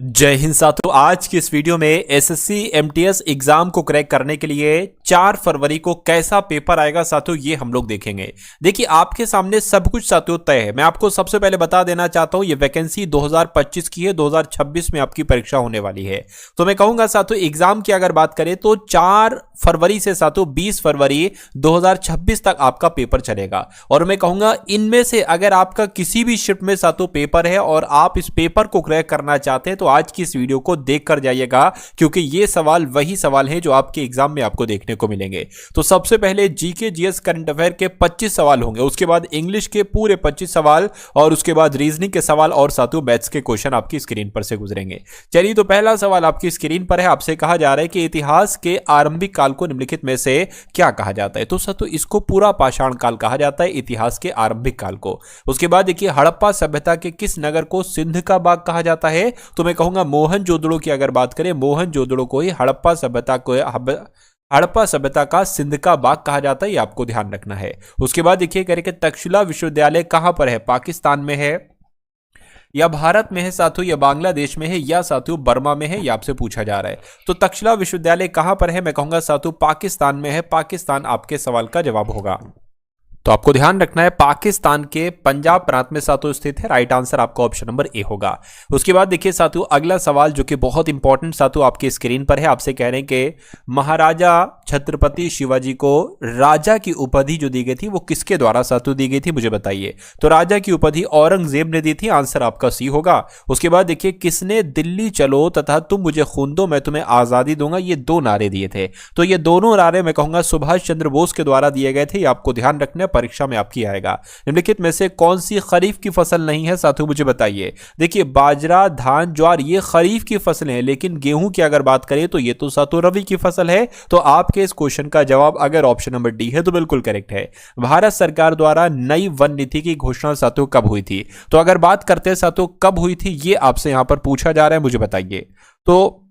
जय हिंद साथियों। आज की इस वीडियो में एसएससी एमटीएस एग्जाम को क्रैक करने के लिए 4 फरवरी को कैसा पेपर आएगा साथियों, ये हम लोग देखेंगे। देखिए आपके सामने सब कुछ साथियों तय है। मैं आपको सबसे पहले बता देना चाहता हूं ये वैकेंसी 2025 की है, 2026 में आपकी परीक्षा होने वाली है। तो मैं कहूंगा साथियों एग्जाम की अगर बात करें तो 4 फरवरी से साथियों 20 फरवरी 2026 तक आपका पेपर चलेगा। और मैं कहूंगा इनमें से अगर आपका किसी भी शिफ्ट में साथियों पेपर है और आप इस पेपर को क्रैक करना चाहते हैं तो आज की इस वीडियो को देख कर जाइएगा, क्योंकि ये सवाल वही सवाल है जो आपके एग्जाम में आपको देखने को मिलेंगे। तो सबसे पहले जीके जीएस करंट अफेयर के 25 सवाल होंगे, उसके बाद इंग्लिश के पूरे 25 सवाल और उसके बाद रीजनिंग के सवाल और साथियों मैथ्स के क्वेश्चन आपकी स्क्रीन पर से गुजरेंगे। चलिए तो पहला सवाल आपकी स्क्रीन पर है। आपसे कहा जा रहा है कि इतिहास के आरंभिक काल को निम्नलिखित में से क्या कहा जाता है। तो साथियों इसको पूरा पाषाण काल कहा जाता है, इतिहास के आरंभिक काल को। उसके बाद देखिए हड़प्पा सभ्यता के किस नगर को सिंध का बाग कहा जाता है। तो मैं कहूंगा मोहनजोदड़ो की अगर बात करें, मोहनजोदड़ो को ही हड़प्पा सभ्यता का सिंध का बाग कहा जाता है, ये आपको ध्यान रखना है। उसके बाद देखिए करके तक्षशिला विश्वविद्यालय कहां पर है, पाकिस्तान में है या भारत में है साथियों, या बांग्लादेश में है या साथियों बर्मा में है, ये आपसे पूछा जा रहा है। तो तक्षशिला विश्वविद्यालय कहां पर है, मैं कहूंगा साथियों पाकिस्तान में है। पाकिस्तान आपके सवाल का जवाब होगा। तो आपको ध्यान रखना है पाकिस्तान के पंजाब प्रांत में साथियों स्थित है। राइट आंसर आपका ऑप्शन नंबर ए होगा। उसके बाद देखिए साथियों अगला सवाल जो कि बहुत इंपॉर्टेंट साथियों आपकी स्क्रीन पर है। आपसे कह रहे हैं कि महाराजा छत्रपति शिवाजी को राजा की उपाधि जो दी गई थी वो किसके द्वारा साथियों दी गई थी, मुझे बताइए। तो राजा की उपाधि औरंगजेब ने दी थी, आंसर आपका सी होगा। उसके बाद देखिए किसने दिल्ली चलो तथा तुम मुझे खून दो मैं तुम्हें आजादी दूंगा, ये 2 नारे दिए थे। तो ये दोनों नारे मैं कहूंगा सुभाष चंद्र बोस के द्वारा दिए गए थे, ये आपको ध्यान रखना परीक्षा में आपकी आएगा। निम्नलिखित में से कौन सी खरीफ की फसल नहीं है साथियों, मुझे बताइए। देखिए बाजरा धान ज्वार ये खरीफ की फसलें हैं, लेकिन गेहूं की अगर बात करें तो ये तो साथियों रबी की फसल है। तो आपके इस क्वेश्चन का जवाब अगर ऑप्शन नंबर डी है तो बिल्कुल करेक्ट है। भारत सरकार द्वारा नई वन नीति की घोषणा साथियों कब हुई थी। तो अगर बात करते हैं साथियों कब हुई थी, ये आपसे यहां पर पूछा जा रहा है, मुझे बताइए। तो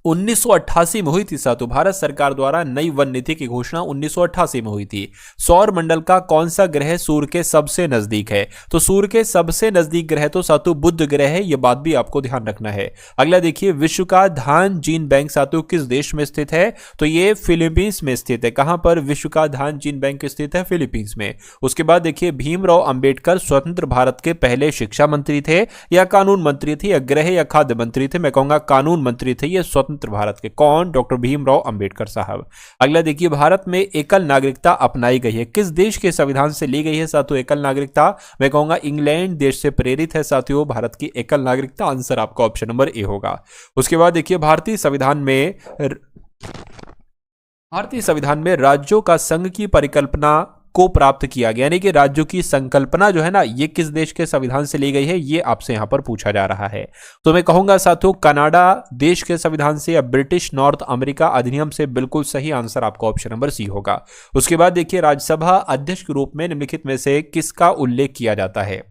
1988 में हुई थी साथियों। भारत सरकार द्वारा नई वन नीति की घोषणा 1988 में हुई थी। सौर मंडल का कौन सा ग्रह सूर्य के सबसे नजदीक है। तो सूर्य के सबसे नजदीक ग्रह तो साथियों बुध ग्रह है, यह बात भी आपको ध्यान रखना है। अगला देखिए विश्व का धान जीन बैंक साथियों किस देश में स्थित है। तो ये फिलीपींस में स्थित है। कहां पर विश्व का धान जीन बैंक स्थित है, फिलीपींस में। उसके बाद देखिए भीमराव अंबेडकर स्वतंत्र भारत के पहले शिक्षा मंत्री थे या कानून मंत्री थे या गृह या खाद्य मंत्री थे। मैं कहूंगा कानून मंत्री थे ये स्वतंत्र भारत के। कौन, डॉक्टर भीमराव अंबेडकर साहब। अगला देखिए भारत में एकल नागरिकता अपनाई गई है, किस देश के संविधान से ली गई है साथियों एकल नागरिकता। मैं कहूंगा इंग्लैंड देश से प्रेरित है साथियों भारत की एकल नागरिकता, आंसर आपका ऑप्शन नंबर ए होगा। उसके बाद देखिए भारतीय संविधान में राज्यों का संघ की परिकल्पना को प्राप्त किया गया, यानी कि राज्यों की संकल्पना जो है ना ये किस देश के संविधान से ली गई है, ये आपसे यहां पर पूछा जा रहा है। तो मैं कहूंगा साथियों कनाडा देश के संविधान से या ब्रिटिश नॉर्थ अमेरिका अधिनियम से, बिल्कुल सही आंसर आपका ऑप्शन नंबर सी होगा। उसके बाद देखिए राज्यसभा अध्यक्ष के रूप में निम्नलिखित में से किसका उल्लेख किया जाता है।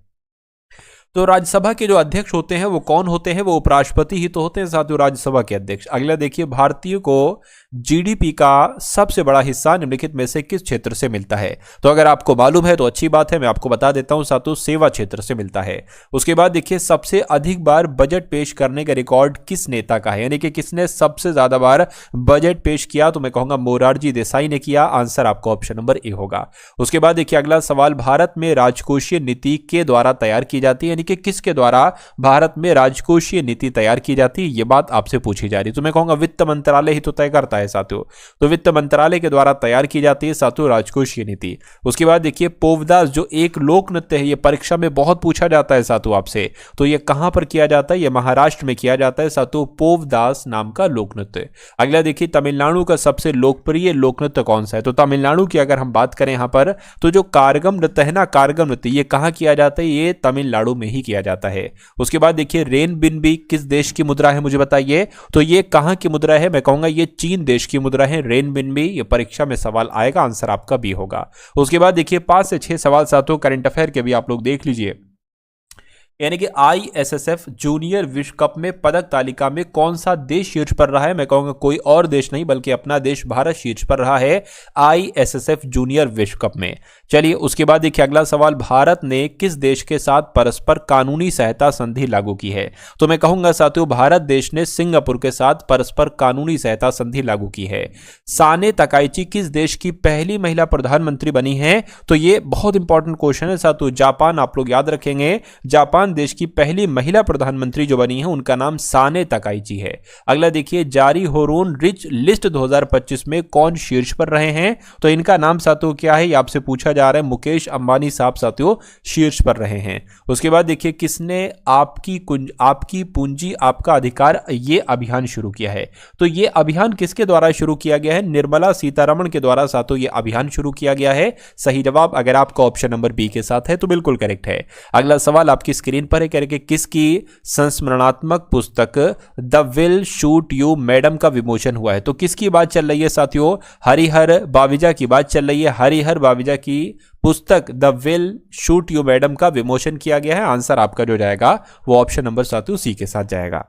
तो राज्यसभा के जो अध्यक्ष होते हैं वो कौन होते हैं, वो उपराष्ट्रपति ही तो होते हैं साथियों राज्यसभा के अध्यक्ष। अगला देखिए भारतीयों को जीडीपी का सबसे बड़ा हिस्सा निम्नलिखित में से किस क्षेत्र से मिलता है। तो अगर आपको मालूम है तो अच्छी बात है, मैं आपको बता देता हूं साथियों सेवा क्षेत्र से मिलता है। उसके बाद देखिए सबसे अधिक बार बजट पेश करने का रिकॉर्ड किस नेता का है, यानी कि किसने सबसे ज्यादा बार बजट पेश किया। तो मैं कहूंगा मोरारजी देसाई ने किया, आंसर आपका ऑप्शन नंबर ए होगा। उसके बाद देखिए अगला सवाल भारत में राजकोषीय नीति के द्वारा तैयार की जाती है, यानी कि किसके द्वारा भारत में राजकोषीय नीति तैयार की जाती है, ये बात आपसे पूछी जा रही है। तो मैं कहूंगा वित्त मंत्रालय ही तो तय करता है साथियों। तो वित्त मंत्रालय के द्वारा तैयार की जाती है साथियों राजकोषीय नीति। उसके बाद देखिए पोवदास जो एक लोक नृत्य है, ये परीक्षा में बहुत पूछा जाता है साथियों आपसे। तो ये कहां पर किया जाता है, ये महाराष्ट्र में किया जाता है साथियों, पोवदास नाम का लोक नृत्य। अगला देखिए तमिलनाडु का सबसे लोकप्रिय लोक नृत्य कौन सा है। तो तमिलनाडु की अगर हम बात करें यहां पर तो जो कारगम नृत्य है ना, कारगम नृत्य ये कहां किया जाता है, ये तमिलनाडु में ही किया जाता है। उसके बाद देखिए रेनबिन्बी किस देश की मुद्रा है, मुझे बताइए। तो ये कहां की मुद्रा है, मैं कहूंगा ये चीन देश की मुद्रा है रेनबिन्बी, ये परीक्षा में सवाल आएगा, आंसर आपका बी होगा। उसके बाद देखिए 5 से 6 सवाल साथियों करंट अफेयर के भी आप लोग देख लीजिए। यानी कि ISSF जूनियर विश्व कप में पदक तालिका में कौन सा देश शीर्ष पर रहा है? मैं कहूंगा कोई और देश नहीं बल्कि अपना देश भारत शीर्ष पर रहा है ISSF जूनियर विश्व कप में। चलिए उसके बाद देखिए अगला सवाल, भारत ने किस देश के साथ परस्पर कानूनी सहायता संधि लागू की है? तो मैं कहूंगा साथियों भारत देश ने सिंगापुर के साथ परस्पर कानूनी सहायता संधि लागू की है। साने तकाइची किस देश की पहली महिला प्रधानमंत्री बनी है? तो ये बहुत इंपॉर्टेंट क्वेश्चन है साथियों। जापान, आप लोग याद रखेंगे, जापान देश की पहली महिला प्रधानमंत्री जो बनी है उनका नाम साने तकाइची है। अगला देखिए, जारी होरून रिच लिस्ट 2025 में कौन शीर्ष पर रहे हैं? तो इनका नाम साथियों क्या है, ये आपसे पूछा जा रहा है। मुकेश अंबानी साहब साथियों शीर्ष पर रहे हैं। उसके बाद देखिए, किसने आपकी पूंजी आपका अधिकार ये अभियान शुरू किया है? तो ये अभियान किसके द्वारा शुरू किया गया है? निर्मला सीतारमण के द्वारा साथियों ये अभियान शुरू किया गया है। सही जवाब अगर आपका ऑप्शन नंबर बी के साथ है तो बिल्कुल करेक्ट है। अगला सवाल आपकी स्क्रीन पर है, कह रहे कि किसकी संस्मरणात्मक पुस्तक the will shoot you madam का विमोचन हुआ है? तो किसकी बात चल रही है साथियों? हरिहर बाविजा की बात चल रही है। हरिहर बाविजा की पुस्तक the will shoot you madam का विमोचन किया गया है। आंसर आपका जो जाएगा वो ऑप्शन नंबर साथियों सी के साथ जाएगा।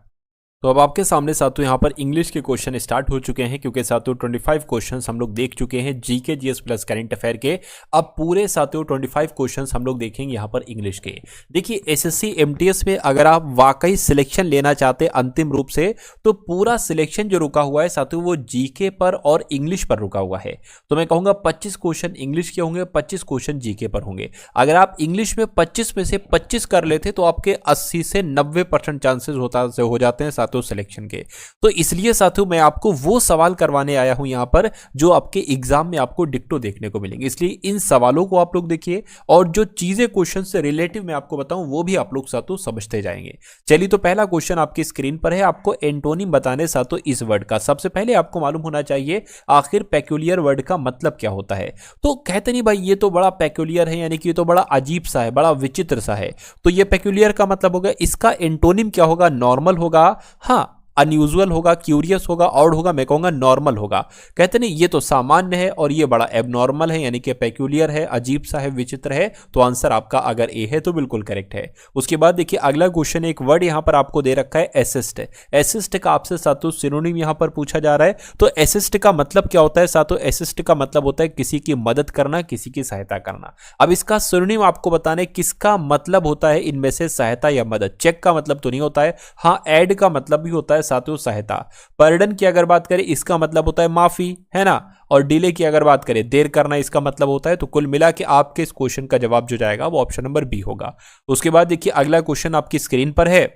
तो अब आपके सामने साथियों यहाँ पर इंग्लिश के क्वेश्चन स्टार्ट हो चुके हैं, क्योंकि साथियों 25 क्वेश्चंस हम लोग देख चुके हैं GK GS plus current affair के। अब पूरे साथियों 25 क्वेश्चंस हम लोग देखेंगे यहाँ पर इंग्लिश के। देखिए एसएससी एमटीएस में अगर आप वाकई सिलेक्शन लेना चाहते हैं अंतिम रूप से, तो पूरा सिलेक्शन जो रुका हुआ है साथियों वो जीके पर और इंग्लिश पर रुका हुआ है। तो मैं कहूँगा 25 क्वेश्चन इंग्लिश के होंगे, 25 क्वेश्चन जीके पर होंगे। अगर आप इंग्लिश में 25 में से 25 कर लेते तो आपके 80 से 90% चांसेस हो जाते हैं साथियों सिलेक्शन के। तो इसलिए साथियों मैं आपको वो सवाल करवाने आया हूं यहां पर जो आपके एग्जाम में आपको डिक्टो देखने को मिलेंगे। इसलिए इन सवालों को आप लोग देखिए और जो चीजें क्वेश्चन से रिलेटिव मैं आपको बताऊं वो भी आप लोग साथियों समझते जाएंगे। चलिए तो पहला क्वेश्चन आपकी स्क्रीन पर है, आपको एंटोनिम बताने साथियों इस वर्ड का। सबसे पहले आपको मालूम होना चाहिए आखिर पेक्यूलियर वर्ड का मतलब क्या होता है। तो कहते नहीं भाई ये तो बड़ा पेक्यूलियर है, यानी कि ये तो बड़ा अजीब सा है, बड़ा विचित्र सा है। तो ये पेक्यूलियर का मतलब होगा, इसका एंटोनिम क्या होगा? नॉर्मल होगा, हाँ अनयूजुअल होगा, क्यूरियस होगा, ऑड होगा, मैं कहूंगा नॉर्मल होगा। कहते नहीं ये तो सामान्य है और ये बड़ा एबनॉर्मल है, यानी कि पेक्यूलियर है, अजीब सा है, विचित्र है। तो आंसर आपका अगर ए है तो बिल्कुल करेक्ट है। उसके बाद देखिए अगला क्वेश्चन, एक वर्ड यहां पर आपको दे रखा है असिस्ट। असिस्ट का आपसे साथियों सिनोनिम यहां पर पूछा जा रहा है। तो असिस्ट का मतलब क्या होता है साथियों? असिस्ट का मतलब होता है किसी की मदद करना, किसी की सहायता करना। अब इसका सिनोनिम आपको बताने किसका मतलब होता है इनमें से, सहायता या मदद। चेक का मतलब तो नहीं होता है, हाँ ऐड का मतलब भी होता है साथियों सहायता। पर्डन की अगर बात करें इसका मतलब होता है माफी, है ना। और डिले की अगर बात करें देर करना इसका मतलब होता है। तो कुल मिला के आपके इस क्वेश्चन का जवाब जो जाएगा वो ऑप्शन नंबर बी होगा। उसके बाद देखिए अगला क्वेश्चन आपकी स्क्रीन पर है,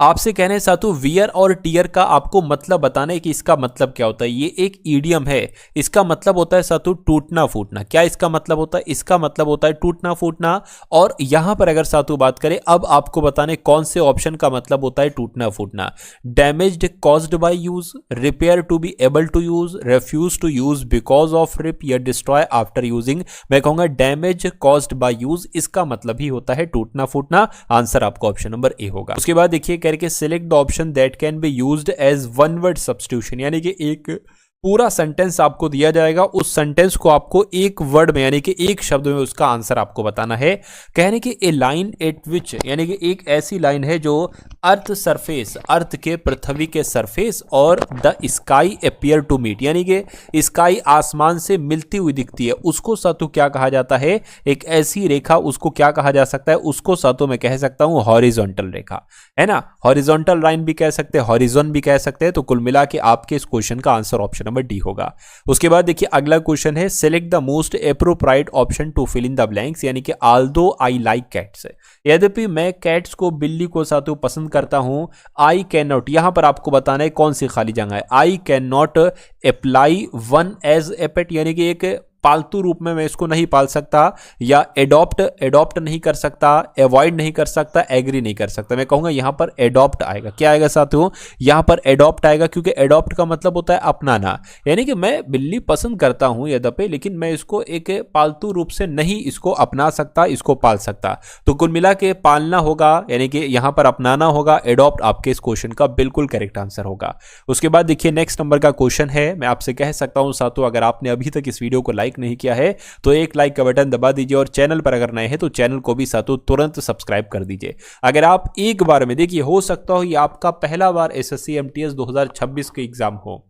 आपसे कहने हैं साथियों वियर और टीयर का आपको मतलब बताने कि इसका मतलब क्या होता है। ये एक ईडियम है, इसका मतलब होता है साथियों टूटना फूटना। क्या इसका मतलब होता है? इसका मतलब होता है टूटना फूटना। और यहां पर अगर साथियों बात करें अब आपको बताने कौन से ऑप्शन का मतलब होता है टूटना फूटना। Damaged caused by use, repair to be able to use, refuse to use because of rip या डिस्ट्रॉय आफ्टर यूजिंग। मैं कहूंगा डैमेज कॉज्ड बाय यूज, इसका मतलब ही होता है टूटना फूटना। आंसर आपका ऑप्शन नंबर ए होगा। उसके बाद देखिए करके select the option that can be used as one word substitution, यानी कि एक पूरा सेंटेंस आपको दिया जाएगा, उस सेंटेंस को आपको एक वर्ड में यानी कि एक शब्द में उसका आंसर आपको बताना है। कहने की ए लाइन एट विच, यानी कि एक ऐसी लाइन है जो अर्थ सरफेस, अर्थ के पृथ्वी के सरफेस और the sky appear to meet, यानी कि स्काई आसमान से मिलती हुई दिखती है, उसको सातु क्या कहा जाता है? एक ऐसी रेखा, उसको क्या कहा जा सकता है? उसको सातु मैं कह सकता हूं हॉरिजॉन्टल रेखा, है ना। हॉरिजॉन्टल लाइन भी कह सकते हैं, हॉरिजॉन भी कह सकते हैं। तो कुल मिला के आपके इस क्वेश्चन का आंसर ऑप्शन नंबर डी होगा। उसके बाद देखिए अगला क्वेश्चन है, select the most appropriate option to fill in the blanks, यानी कि आल्दो आई लाइक कैट्स, यद्यपि मैं कैट्स को, बिल्ली को साथियों पसंद करता हूं, आई कैन नॉट, यहां पर आपको बताना है कौन सी खाली जगह है। I can not apply one as a pet, यानी कि एक पालतू रूप में मैं इसको नहीं पाल सकता, या एडॉप्ट नहीं कर सकता, अवॉइड नहीं कर सकता, एग्री नहीं कर सकता। मैं कहूंगा यहां पर एडॉप्ट आएगा। क्या आएगा साथियों? यहां पर एडॉप्ट आएगा, क्योंकि एडॉप्ट का मतलब होता है अपनाना, यानी कि मैं बिल्ली पसंद करता हूं यद्यपि, लेकिन मैं इसको एक पालतू रूप से नहीं इसको अपना सकता, इसको पाल सकता। तो कुल मिला के पालना होगा, यानी कि यहां पर अपनाना होगा। एडॉप्ट आपके इस क्वेश्चन का बिल्कुल करेक्ट आंसर होगा। उसके बाद देखिए नेक्स्ट नंबर का क्वेश्चन है, मैं आपसे कह सकता हूं साथियों अगर आपने अभी तक इस वीडियो को लाइक लाइक नहीं किया है तो एक लाइक का बटन दबा दीजिए, और चैनल पर अगर नए हैं तो चैनल को भी साथों तुरंत सब्सक्राइब कर दीजिए। अगर आप एक बार में, देखिए हो सकता हो ये आपका पहला बार एसएससी एमटीएस 2026 के एग्जाम हो,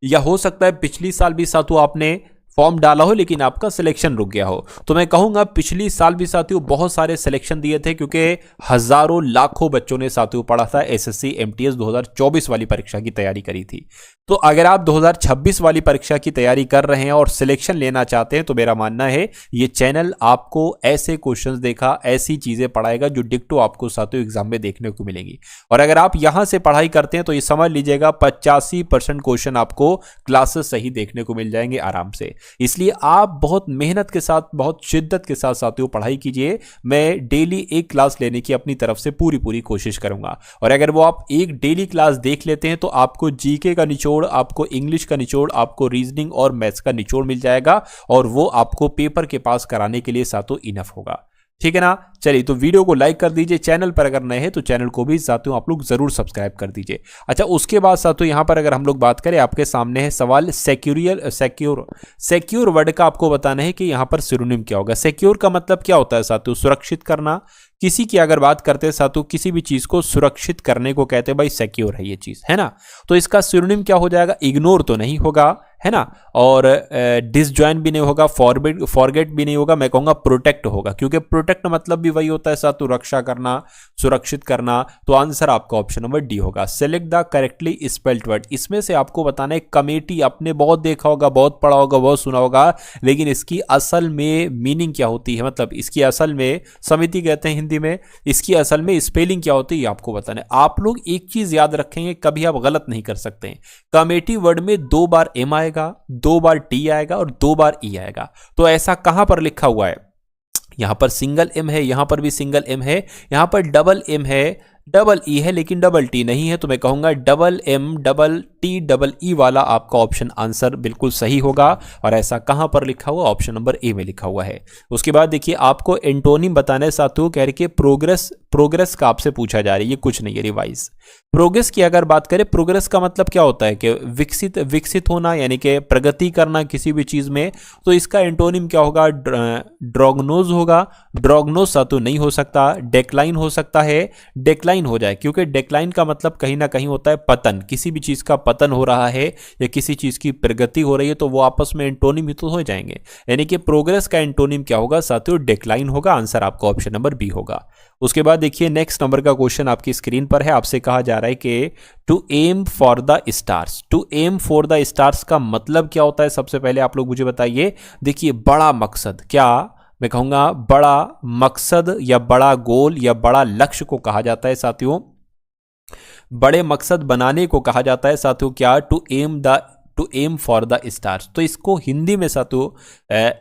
या हो सकता है पिछली साल भी साथियों आपने फॉर्म डाला हो लेकिन आपका सिलेक्शन रुक गया हो। तो मैं कहूंगा पिछली साल भी साथियों बहुत सारे सिलेक्शन दिए थे, क्योंकि हजारों लाखों बच्चों ने साथियों पढ़ा था एसएससी एमटीएस 2024 वाली परीक्षा की तैयारी करी थी। तो अगर आप 2026 वाली परीक्षा की तैयारी कर रहे हैं और सिलेक्शन लेना चाहते हैं तो मेरा मानना है ये चैनल आपको ऐसे क्वेश्चंस देखा, ऐसी चीजें पढ़ाएगा जो डिक्टो आपको साथियों एग्जाम में देखने को मिलेंगी। और अगर आप यहां से पढ़ाई करते हैं तो ये समझ लीजिएगा 85% क्वेश्चन आपको क्लासेस सही देखने को मिल जाएंगे आराम से। इसलिए आप बहुत मेहनत के साथ, बहुत शिद्दत के साथ साथियों पढ़ाई कीजिए। मैं डेली एक क्लास लेने की अपनी तरफ से पूरी कोशिश करूंगा, और अगर वो आप एक डेली क्लास देख लेते हैं तो आपको जीके का निचोड़, आपको इंग्लिश का निचोड़, आपको रीजनिंग और मैथ्स का निचोड़ मिल जाएगा, और वो आपको पेपर के पास कराने के लिए साथियों इनफ होगा। ठीक है ना। चलिए तो वीडियो को लाइक कर दीजिए, चैनल पर अगर नए हैं तो चैनल को भी साथियों आप लोग जरूर सब्सक्राइब कर दीजिए। अच्छा, उसके बाद साथियों यहां पर अगर हम लोग बात करें, आपके सामने है सवाल सिक्योर वर्ड का आपको बताना है कि यहां पर सिनोनिम क्या होगा। सिक्योर का मतलब क्या होता है साथियों? सुरक्षित करना। किसी की अगर बात करते हैं साथियों, किसी भी चीज को सुरक्षित करने को कहते हैं भाई सिक्योर है ये चीज, है ना। तो इसका सिनोनिम क्या हो जाएगा? इग्नोर तो नहीं होगा, है ना, और डिसजॉइन भी नहीं होगा, फॉरगेट भी नहीं होगा, मैं कहूंगा प्रोटेक्ट होगा, क्योंकि प्रोटेक्ट मतलब भी वही होता है साथियों रक्षा करना, सुरक्षित करना। तो आंसर आपका ऑप्शन नंबर डी होगा। Select the correctly spelled word. इसमें से आपको बताना है कमेटी, आपने बहुत देखा होगा, बहुत पढ़ा होगा, बहुत सुना होगा, लेकिन इसकी असल में मीनिंग क्या होती है, मतलब इसकी असल में, समिति कहते हैं हिंदी में, इसकी असल में स्पेलिंग क्या होती है आपको बताना है। आप लोग एक चीज याद रखेंगे, कभी आप गलत नहीं कर सकते हैं। कमेटी वर्ड में 2 बार एम आएगा, 2 बार टी आएगा और 2 बार ई आएगा। तो ऐसा कहां पर लिखा हुआ है? यहां पर सिंगल एम है, यहां पर भी सिंगल एम है, यहां पर डबल एम है, डबल ई है, लेकिन डबल टी नहीं है। तो मैं कहूंगा double M double T double E वाला आपका ऑप्शन आंसर बिल्कुल सही होगा। और ऐसा कहां पर लिखा हुआ? ऑप्शन नंबर ए में लिखा हुआ है। उसके बाद देखिए आपको एंटोनिम बताना है साथियों, कह रहे प्रोग्रेस का आपसे पूछा जा रहा है, ये कुछ नहीं है, रिवाइज। प्रोग्रेस की अगर बात करें, प्रोग्रेस का मतलब क्या होता है कि विकसित होना, यानी कि प्रगति करना किसी भी चीज में। तो इसका एंटोनिम क्या होगा? ड्रॉग्नोज होगा। ड्रॉग्नोज साथियों नहीं हो सकता, डेक्लाइन हो सकता है, डेक्लाइन हो जाए, क्योंकि डेक्लाइन का मतलब कहीं ना कहीं होता है पतन। किसी भी चीज का पतन हो रहा है या किसी चीज की प्रगति हो रही है तो वो आपस में एंटोनिम ही तो हो जाएंगे। यानी कि प्रोग्रेस का एंटोनिम क्या होगा साथियों? डेक्लाइन होगा। आंसर आपका ऑप्शन नंबर बी होगा। उसके बाद देखिए नेक्स्ट नंबर का क्वेश्चन आपकी स्क्रीन पर है। आपसे कहा जा रहा है कि to aim for the stars. To aim for the stars का मतलब क्या होता है? सबसे पहले आप लोग मुझे बताइए। देखिए बड़ा मकसद, क्या मैं कहूंगा बड़ा मकसद या बड़ा गोल या बड़ा लक्ष्य को कहा जाता है साथियों। बड़े मकसद बनाने को कहा जाता है साथियों क्या? To aim for the stars. तो इसको हिंदी में साथियों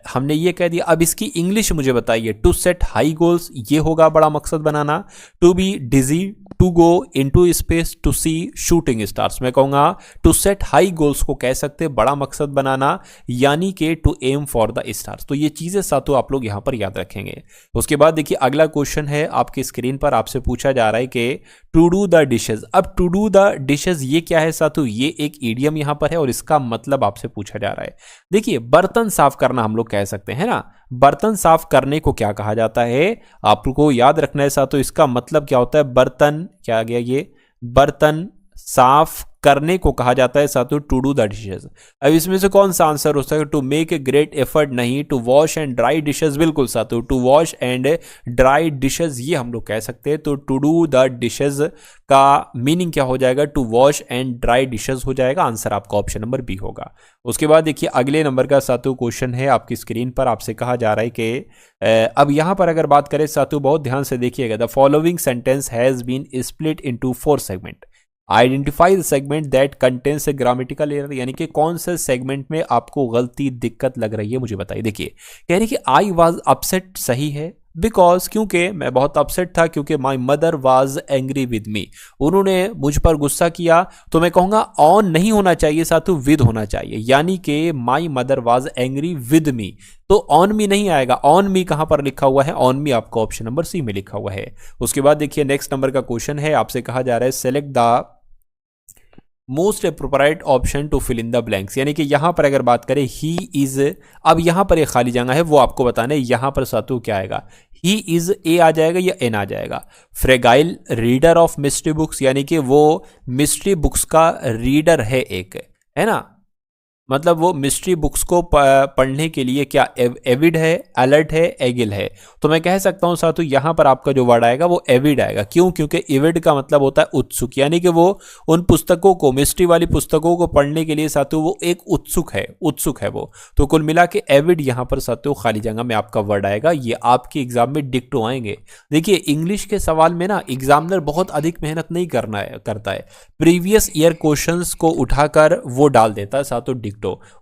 हमने ये कह दिया। अब इसकी इंग्लिश मुझे बताइए। टू सेट हाई गोल्स, ये होगा बड़ा मकसद बनाना। To be dizzy, to go into space, to see shooting stars. मैं कहूंगा टू सेट हाई गोल्स को कह सकते हैं बड़ा मकसद बनाना, यानी कि to aim for the stars. तो ये चीजें साथियों आप लोग यहां पर याद रखेंगे। उसके बाद देखिए अगला क्वेश्चन है आपकी स्क्रीन पर। आपसे पूछा जा रहा है कि टू डू द डिशेज। अब टू डू द डिशेज ये क्या है साथियों? ये एक इडियम यहां पर है और इसका मतलब आपसे पूछा जा रहा है। देखिए बर्तन साफ करना हम लोग कह सकते हैं ना। बर्तन साफ करने को क्या कहा जाता है? आपको याद रखना है साथियों, इसका मतलब क्या होता है? बर्तन, क्या आ गया ये? बर्तन साफ करने को कहा जाता है साथियों टू डू द डिशेज। अब इसमें से कौन सा आंसर हो सकता है? To make a great effort नहीं, to wash and dry dishes बिल्कुल साथियों, to wash and dry dishes ये हम लोग कह सकते हैं। तो टू डू द डिशेज का मीनिंग क्या हो जाएगा? To wash and dry dishes हो जाएगा। आंसर आपका ऑप्शन नंबर बी होगा। उसके बाद देखिए अगले नंबर का साथियों क्वेश्चन है आपकी स्क्रीन पर। आपसे कहा जा रहा है कि अब यहां पर अगर बात करें साथियों, बहुत ध्यान से देखिएगा। The following sentence has been split into 4 segment. Identify the segment that contains a grammatical error, यानी कि कौन से सेगमेंट में आपको गलती दिक्कत लग रही है मुझे बताइए। देखिए कह रही कि आई वाज अपसेट सही है, बिकॉज क्योंकि मैं बहुत अपसेट था, क्योंकि my mother was angry with me, उन्होंने मुझ पर गुस्सा किया। तो मैं कहूंगा ऑन नहीं होना चाहिए साथियों, विद होना चाहिए, यानी कि my mother was angry with me. तो ऑन मी नहीं आएगा। ऑन मी कहां पर लिखा हुआ है? ऑन मी आपका ऑप्शन नंबर सी में लिखा हुआ है। उसके बाद देखिए नेक्स्ट नंबर का क्वेश्चन है। आपसे कहा जा रहा है select the most appropriate option to fill in the blanks, यानी कि यहां पर अगर बात करें ही इज, अब यहां पर एक खाली जगह है वो आपको बताना है, यहां पर सातु क्या आएगा, ही इज ए आ जाएगा या एन आ जाएगा। Fragile reader of mystery books, यानी कि वो मिस्ट्री बुक्स का रीडर है एक, है ना, मतलब वो मिस्ट्री बुक्स को पढ़ने के लिए क्या एविड है, अलर्ट है, एगिल है। तो मैं कह सकता हूं साथों यहां पर आपका जो वर्ड आएगा वो एविड आएगा। क्यों? क्योंकि एविड का मतलब होता है उत्सुक, यानी कि वो उन पुस्तकों को, मिस्ट्री वाली पुस्तकों को पढ़ने के लिए साथों वो एक उत्सुक है, उत्सुक है वो। तो कुल मिला के एविड यहां पर साथों खाली जगह में आपका वर्ड आएगा। ये आपके एग्जाम में डिक्टो आएंगे। देखिए इंग्लिश के सवाल में ना एग्जामिनर बहुत अधिक मेहनत नहीं करता है, प्रीवियस ईयर क्वेश्चंस को उठाकर वो डाल देता है साथों डिक्टो।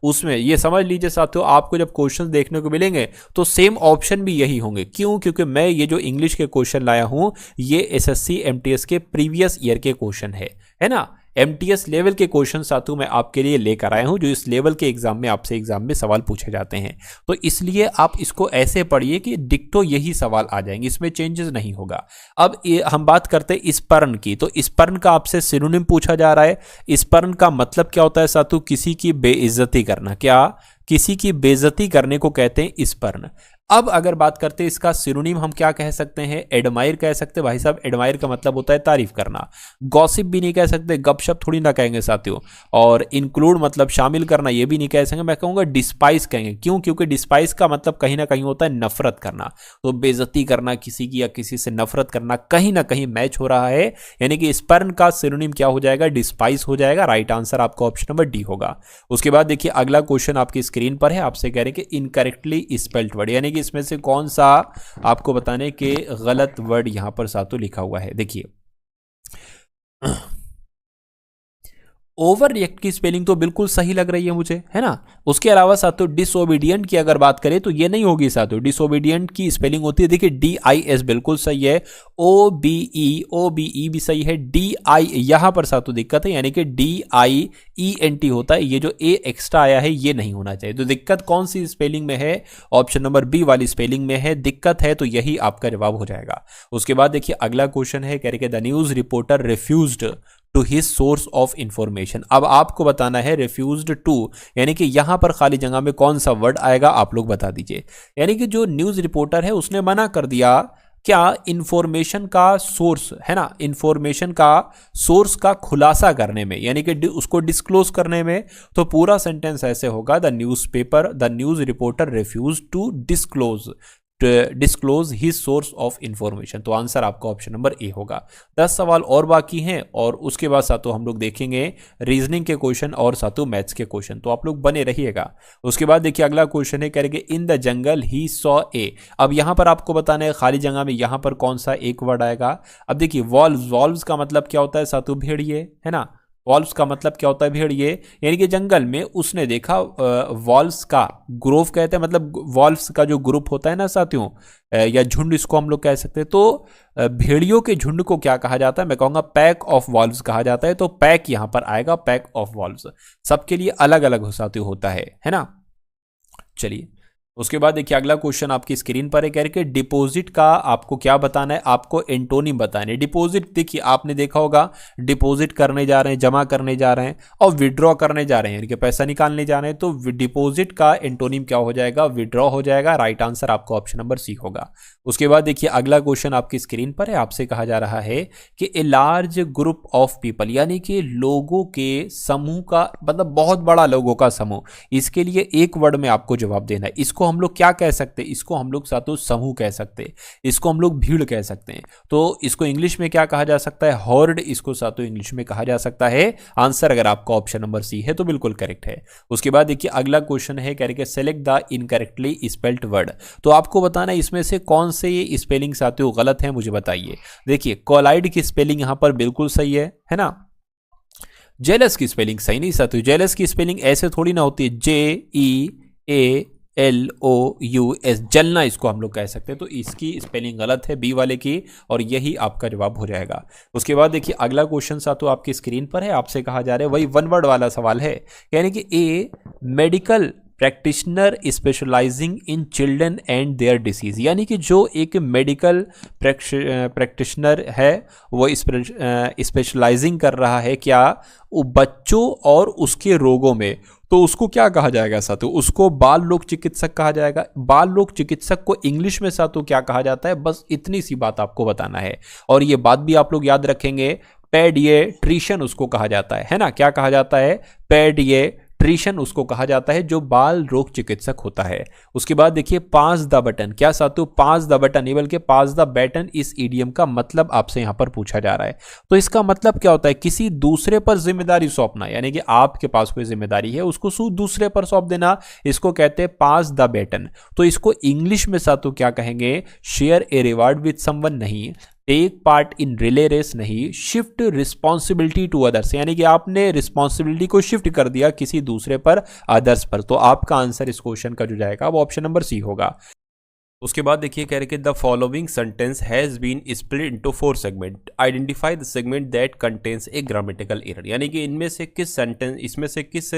उसमें ये समझ लीजिए साथियों, आपको जब क्वेश्चंस देखने को मिलेंगे तो सेम ऑप्शन भी यही होंगे। क्यों? क्योंकि मैं ये जो इंग्लिश के क्वेश्चन लाया हूं ये एसएससी एमटीएस के प्रीवियस ईयर के क्वेश्चन है ना, एमटीएस लेवल के क्वेश्चन साथियों मैं आपके लिए लेकर आया हूं, जो इस लेवल के एग्जाम में आपसे एग्जाम में सवाल पूछे जाते हैं। तो इसलिए आप इसको ऐसे पढ़िए कि डिक्टो यही सवाल आ जाएंगे, इसमें चेंजेस नहीं होगा। अब हम बात करते हैं स्पर्न की। तो स्पर्न का आपसे सिनोनिम पूछा जा रहा है। स्पर्न का मतलब क्या होता है साथियों? किसी की बेइज्जती करना। क्या? किसी की बेइज्जती करने को कहते हैं स्पर्न। अब अगर बात करते हैं इसका सिनोनिम हम क्या कह सकते हैं? एडमायर कह सकते हैं। भाई साहब एडमायर का मतलब होता है तारीफ करना। गॉसिप भी नहीं कह सकते, गपशप थोड़ी ना कहेंगे साथियों। और इंक्लूड मतलब शामिल करना, ये भी नहीं कह सकेंगे। मैं कहूंगा डिस्पाइस कहेंगे। क्यों? क्योंकि डिस्पाइस का मतलब कहीं ना कहीं होता है नफरत करना। तो बेइज्जती करना किसी की या किसी से नफरत करना कहीं ना कहीं मैच हो रहा है, यानी कि स्पर्न का सिनोनिम क्या हो जाएगा? डिस्पाइस हो जाएगा। राइट आंसर आपका ऑप्शन नंबर डी होगा। उसके बाद देखिए अगला क्वेश्चन आपकी स्क्रीन पर है, आपसे कह रहे हैं कि इनकरेक्टली स्पेल्ड वर्ड, यानी कि इसमें से कौन सा आपको बताने के गलत वर्ड यहां पर सातों लिखा हुआ है। देखिए ओवर रिएक्ट की स्पेलिंग तो बिल्कुल सही लग रही है मुझे, है ना। उसके अलावा साथों डिसओबीडियंट की अगर बात करें तो ये नहीं होगी साथों। डिसओबीडियंट की स्पेलिंग होती है, देखिए DIS बिल्कुल सही है। OBE भी सही है। DI यहां पर साथों दिक्कत है, यानी कि DIENT होता है। ये जो A एक्स्ट्रा आया है ये नहीं होना चाहिए। तो दिक्कत कौन सी स्पेलिंग में है? ऑप्शन नंबर बी वाली स्पेलिंग में है दिक्कत है, तो यही आपका जवाब हो जाएगा। उसके बाद देखिए अगला क्वेश्चन है, कह रहे the news reporter refused to his source of information. अब आपको बताना है रिफ्यूज्ड टू, यानी कि यहां पर खाली जगह में कौन सा वर्ड आएगा आप लोग बता दीजिए। यानी कि जो न्यूज रिपोर्टर है उसने मना कर दिया क्या? इंफॉर्मेशन का सोर्स, है ना, इंफॉर्मेशन का सोर्स का खुलासा करने में, यानी कि उसको डिस्क्लोज करने में। तो पूरा सेंटेंस ऐसे होगा the news reporter refuse to disclose his source of information. तो आंसर आपका ऑप्शन नंबर ए होगा। 10 सवाल और बाकी हैं और उसके बाद साथों हम लोग देखेंगे रीजनिंग के क्वेश्चन और साथों मैथ्स के क्वेश्चन, तो आप लोग बने रहिएगा। उसके बाद देखिए अगला क्वेश्चन है, करेंगे in the jungle he saw a. अब यहां पर आपको बताना है खाली जगह में यहां पर कौन सा एक वर्ड आएगा। अब देखिए वॉल्व्स का मतलब क्या होता है साथों? भेड़िए, है ना। वॉल्व्स का मतलब क्या होता है? भेड़िए, यानी कि जंगल में उसने देखा वॉल्व्स का ग्रोव कहते हैं, मतलब वॉल्व्स का जो ग्रुप होता है ना साथियों, या झुंड इसको हम लोग कह सकते हैं। तो भेड़ियों के झुंड को क्या कहा जाता है? मैं कहूंगा पैक ऑफ वॉल्व्स कहा जाता है। तो पैक यहां पर आएगा, पैक ऑफ वॉल्व्स। सबके लिए अलग अलग साथियों होता है ना। चलिए उसके बाद देखिए अगला क्वेश्चन आपकी स्क्रीन पर है, कह रहे कि डिपॉजिट का आपको क्या बताना है? आपको एंटोनिम बताना है। डिपॉजिट देखिए आपने देखा होगा, डिपॉजिट करने जा रहे हैं, जमा करने जा रहे हैं, और विड्रॉ करने जा रहे हैं, यानी कि पैसा निकालने जा रहे हैं। तो डिपॉजिट का एंटोनिम क्या हो जाएगा? विड्रॉ हो जाएगा। राइट आंसर आपका ऑप्शन नंबर सी होगा। उसके बाद देखिए अगला क्वेश्चन आपकी स्क्रीन पर है, आपसे कहा जा रहा है कि a large group of people, यानी कि लोगों के समूह का मतलब बहुत बड़ा लोगों का समूह। इसके लिए एक वर्ड में आपको जवाब देना है। इसको हम लोग क्या कह सकते हैं? इसको हम लोग साथों समूह कह सकते हैं, इसको हम लोग भीड़ कह सकते हैं। तो इसको इंग्लिश में क्या कहा जा सकता है? हॉर्ड इसको साथों इंग्लिश में कहा जा सकता है। आंसर अगर आपका ऑप्शन नंबर सी है तो बिल्कुल करेक्ट है। उसके बाद देखिए अगला क्वेश्चन है, कह रहे कि select the incorrectly spelled word. तो आपको बताना है इसमें से कौन से ये स्पेलिंग साथियों गलत है, मुझे बताइए। देखिए कोलाइड की स्पेलिंग यहां पर बिल्कुल सही है ना। जेलस की स्पेलिंग सही नहीं साथियों। जेलस की स्पेलिंग ऐसे थोड़ी ना होती है, JEALOUS, जलना इसको हम लोग कह सकते हैं। तो इसकी स्पेलिंग गलत है बी वाले की, और यही आपका जवाब हो जाएगा। उसके बाद देखिए अगला क्वेश्चन साथियों आपकी स्क्रीन पर है, आपसे कहा जा रहा है वही वन वर्ड वाला सवाल है, यानी कि a medical practitioner specialising in children and their diseases, यानी कि जो एक मेडिकल प्रैक्टिशनर है वो स्पेशलाइजिंग कर रहा है क्या, वो बच्चों और उसके रोगों में, तो उसको क्या कहा जाएगा साथियों, उसको बाल लोक चिकित्सक कहा जाएगा। बाल लोक चिकित्सक को इंग्लिश में साथियों क्या कहा जाता है, बस इतनी सी बात आपको बताना है। और ये बात भी आप लोग याद रखेंगे, पेडिएट्रिशियन उसको कहा जाता है ना, क्या कहा जाता है, पेडिएट्रिशियन उसको कहा जाता है जो बाल रोग चिकित्सक होता है। उसके बाद देखिए पास द बटन, क्या साथियों, पास द बटन, नहीं बल्कि पास द बैटन इस ईडियम का मतलब आपसे यहां पर पूछा जा रहा है। तो इसका मतलब क्या होता है, किसी दूसरे पर जिम्मेदारी सौंपना, यानी कि आपके पास कोई जिम्मेदारी है उसको दूसरे पर सौंप देना, इसको कहते हैं पास द बैटन। तो इसको इंग्लिश में साथियों क्या कहेंगे, share a reward with someone नहीं, take part in relay race नहीं, शिफ्ट रिस्पॉन्सिबिलिटी टू अदर्स, यानी कि आपने रिस्पॉन्सिबिलिटी को शिफ्ट कर दिया किसी दूसरे पर, अदर्स पर। तो आपका आंसर इस क्वेश्चन का जो जाएगा वो ऑप्शन नंबर सी होगा। उसके बाद देखिए कह रहे कि the following sentence has been split into 4 segment, identify the segment that contains a grammatical error, यानी कि इनमें से किस सेंटेंस, इसमें से किस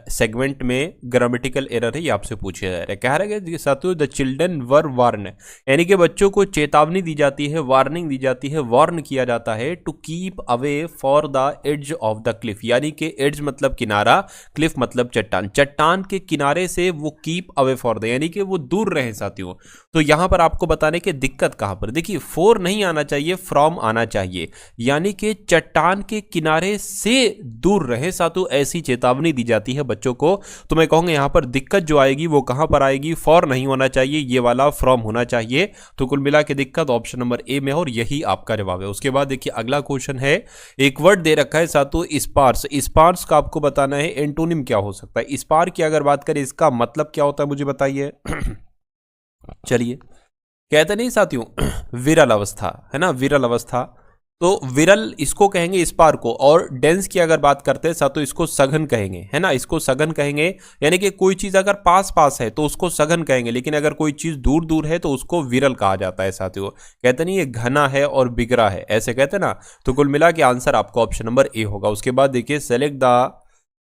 सेगमेंट में ग्रामेटिकल एरर है, ये आपसे पूछा जा रहा है। कह रहा है साथियों द चिल्ड्रन वर वार्न, यानी कि बच्चों को चेतावनी दी जाती है, वार्निंग दी जाती है, वार्न किया जाता है, to keep away for the edge of the cliff, यानी कि एड्ज मतलब किनारा, क्लिफ मतलब चट्टान, चट्टान के किनारे से वो कीप अवे फॉर द, यानी कि वो दूर रहे साथियों। तो यहां पर आपको बताने की दिक्कत कहां पर, देखिए फॉर नहीं आना चाहिए, फ्रॉम आना चाहिए, यानी कि चट्टान के किनारे से दूर रहे साथियों, ऐसी चेतावनी दी जाती है बच्चों को। तो मैं कहूंगा यहां पर दिक्कत जो आएगी वो कहां पर आएगी, फॉर नहीं होना चाहिए, ये वाला फ्रॉम होना चाहिए। तो कुल मिला के दिक्कत ऑप्शन नंबर ए में, और यही आपका जवाब है। उसके बाद देखिए अगला क्वेश्चन है, एक वर्ड दे रखा है साथियों स्पार्स, स्पार्स का आपको बताना है एंटोनिम क्या हो सकता है। स्पार की अगर बात करें इसका मतलब क्या होता है मुझे बताइए। चलिए कहते नहीं साथियों विरल अवस्था, है ना, विरल अवस्था, तो विरल इसको कहेंगे स्पार को। और डेंस की अगर बात करते हैं साथियों इसको सघन कहेंगे, है ना, इसको सघन कहेंगे, यानी कि कोई चीज अगर पास पास है तो उसको सघन कहेंगे, लेकिन अगर कोई चीज दूर दूर है तो उसको विरल कहा जाता है साथियों। कहते नहीं ये घना है और बिगड़ा है, ऐसे कहते ना। तो कुल मिला के आंसर आपका ऑप्शन नंबर ए होगा। उसके बाद देखिए select the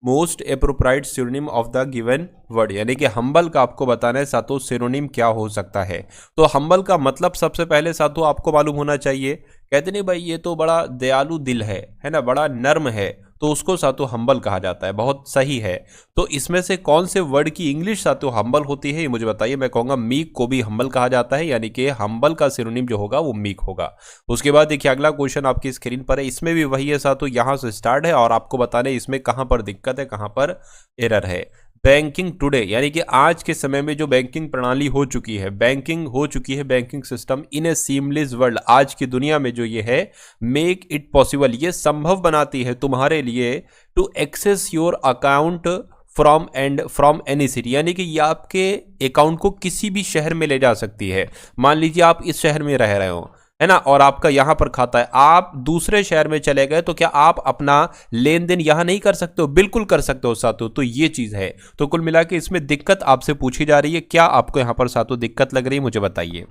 most appropriate synonym of the given word, यानी कि हम्बल का आपको बताना है साथियों सिनोनिम क्या हो सकता है। तो हम्बल का मतलब सबसे पहले साथियों आपको मालूम होना चाहिए। कहते नहीं भाई ये तो बड़ा दयालु दिल है ना, बड़ा नर्म है, तो उसको साथियों हम्बल कहा जाता है, बहुत सही है। तो इसमें से कौन से वर्ड की इंग्लिश साथियों हम्बल होती है ये मुझे बताइए। मैं कहूंगा मीक को भी हम्बल कहा जाता है, यानी कि हम्बल का सिनोनिम जो होगा वो मीक होगा। उसके बाद देखिए अगला क्वेश्चन आपकी स्क्रीन पर है, इसमें भी वही है साथियों, यहां से स्टार्ट है और आपको बताने इसमें कहां पर दिक्कत है, कहां पर एरर है। बैंकिंग टुडे, यानी कि आज के समय में जो बैंकिंग प्रणाली हो चुकी है, बैंकिंग हो चुकी है, banking system in A seamless world, आज की दुनिया में जो ये है, मेक इट पॉसिबल, ये संभव बनाती है तुम्हारे लिए, to access your account from any city, यानी कि ये आपके अकाउंट को किसी भी शहर में ले जा सकती है। मान लीजिए आप इस शहर में रह रहे हो, है ना, और आपका यहां पर खाता है, आप दूसरे शहर में चले गए तो क्या आप अपना लेन देन यहां नहीं कर सकते हो? बिल्कुल कर सकते हो साथियों। तो ये चीज है। तो कुल मिला के इसमें दिक्कत आपसे पूछी जा रही है, क्या आपको यहां पर साथियों दिक्कत लग रही है मुझे बताइए।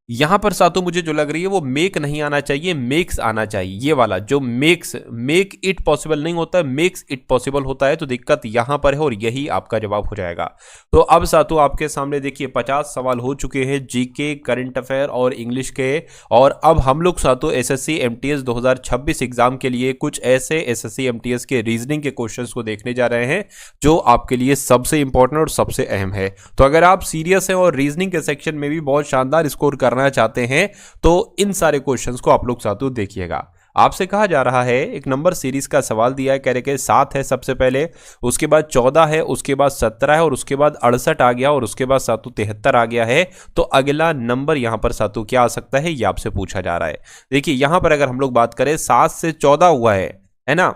यहां पर साथियों मुझे जो लग रही है वो मेक नहीं आना चाहिए, मेक्स आना चाहिए। ये वाला जो मेक इट पॉसिबल नहीं होता है, मेक्स इट पॉसिबल होता है। तो दिक्कत यहां पर है और यही आपका जवाब हो जाएगा। तो अब साथियों आपके सामने देखिए 50 सवाल हो चुके हैं जीके, करंट अफेयर और इंग्लिश के। और अब हम लोग साथियों एसएससी एमटीएस 2026 एग्जाम के लिए कुछ ऐसे एसएससी एमटीएस के रीजनिंग के क्वेश्चंस को देखने जा रहे हैं जो आपके लिए सबसे इंपॉर्टेंट और सबसे अहम है। तो अगर आप सीरियस हैं और रीजनिंग के सेक्शन में भी बहुत शानदार स्कोर करना चाहते हैं तो इन सारे क्वेश्चंस को आप लोग साथियों देखिएगा। आपसे कहा जा रहा है, एक नंबर सीरीज का सवाल दिया है, कह रहे कि 7 है सबसे पहले, उसके बाद 14 है, उसके बाद 17 है और उसके बाद 68 आ गया और उसके बाद सातु 73 आ गया है। तो अगला नंबर यहां पर सातु क्या आ सकता है ये आपसे पूछा जा रहा है। देखिए यहां पर अगर हम लोग बात करें 7 से 14 हुआ है ना,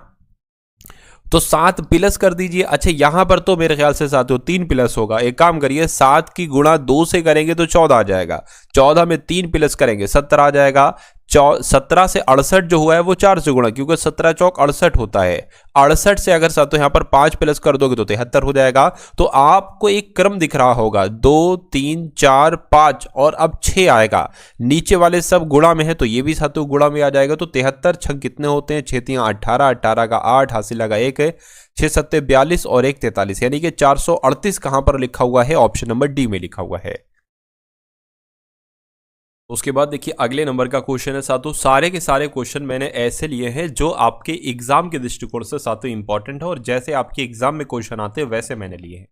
तो 7 प्लस कर दीजिए। अच्छा यहां पर तो मेरे ख्याल से साथियों 3 प्लस होगा। एक काम करिए 7 की गुणा 2 से करेंगे तो 14 आ जाएगा, 14 में 3 प्लस करेंगे 70 आ जाएगा, 17 से 68 जो हुआ है वो 4 से गुणा, क्योंकि 17 चौक 68 होता है। 68 से अगर सातों यहाँ पर 5 प्लस कर दोगे तो 73 हो जाएगा। तो आपको एक क्रम दिख रहा होगा 2 3 4 5 और अब 6 आएगा। नीचे वाले सब गुणा में है तो ये भी सातों गुणा में आ जाएगा। तो 73 छक कितने होते हैं, 6 3 18, 18 का 8, हासिल लगा 1 है, 6 7 42 और 1 43, यानी कि 438 कहां पर लिखा हुआ है, ऑप्शन नंबर डी में लिखा हुआ है। उसके बाद देखिए अगले नंबर का क्वेश्चन है सातों, सारे के सारे क्वेश्चन मैंने ऐसे लिए हैं जो आपके एग्जाम के दृष्टिकोण से सातों इंपॉर्टेंट है और जैसे आपके एग्जाम में क्वेश्चन आते हैं वैसे मैंने लिए हैं।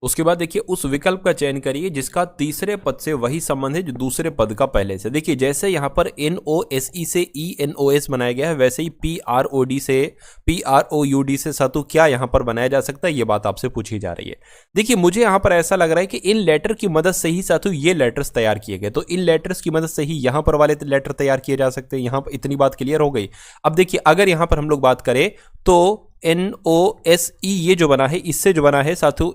उसके बाद देखिए उस विकल्प का चयन करिए जिसका तीसरे पद से वही संबंध है जो दूसरे पद का पहले से। देखिए जैसे यहां पर NOSE से ENOS बनाया गया है, वैसे ही PROD से PROUD से सातु क्या यहां पर बनाया जा सकता है, ये बात आपसे पूछी जा रही है। देखिए मुझे यहां पर ऐसा लग रहा है कि इन लेटर की मदद से ही सातु ये लेटर्स तैयार किए गए, तो इन लेटर्स की मदद से ही यहां पर वाले लेटर तैयार किए जा सकते हैं। यहां पर इतनी बात क्लियर हो गई। अब देखिए अगर यहां पर हम लोग बात करें तो NOSE ये जो बना है, इससे जो बना है सातु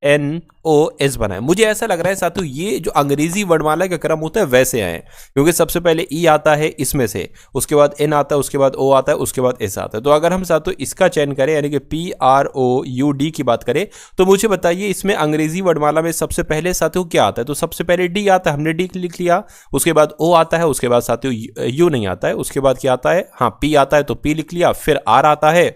NOS बना है। मुझे ऐसा लग रहा है साथियों ये जो अंग्रेजी वर्णमाला का क्रम होता है वैसे आए, क्योंकि सबसे पहले E आता है इसमें से, उसके बाद N आता है, उसके बाद O आता है, उसके बाद S आता है। तो अगर हम साथियों इसका चयन करें यानी कि PROUD की बात करें तो मुझे बताइए इसमें अंग्रेजी वर्णमाला में सबसे पहले साथियों क्या आता है, तो सबसे पहले D आता है, हमने D लिख लिया, उसके बाद O आता है, उसके बाद साथियों U नहीं आता है, उसके बाद क्या आता है, हाँ P आता है तो P लिख लिया, फिर R आता है,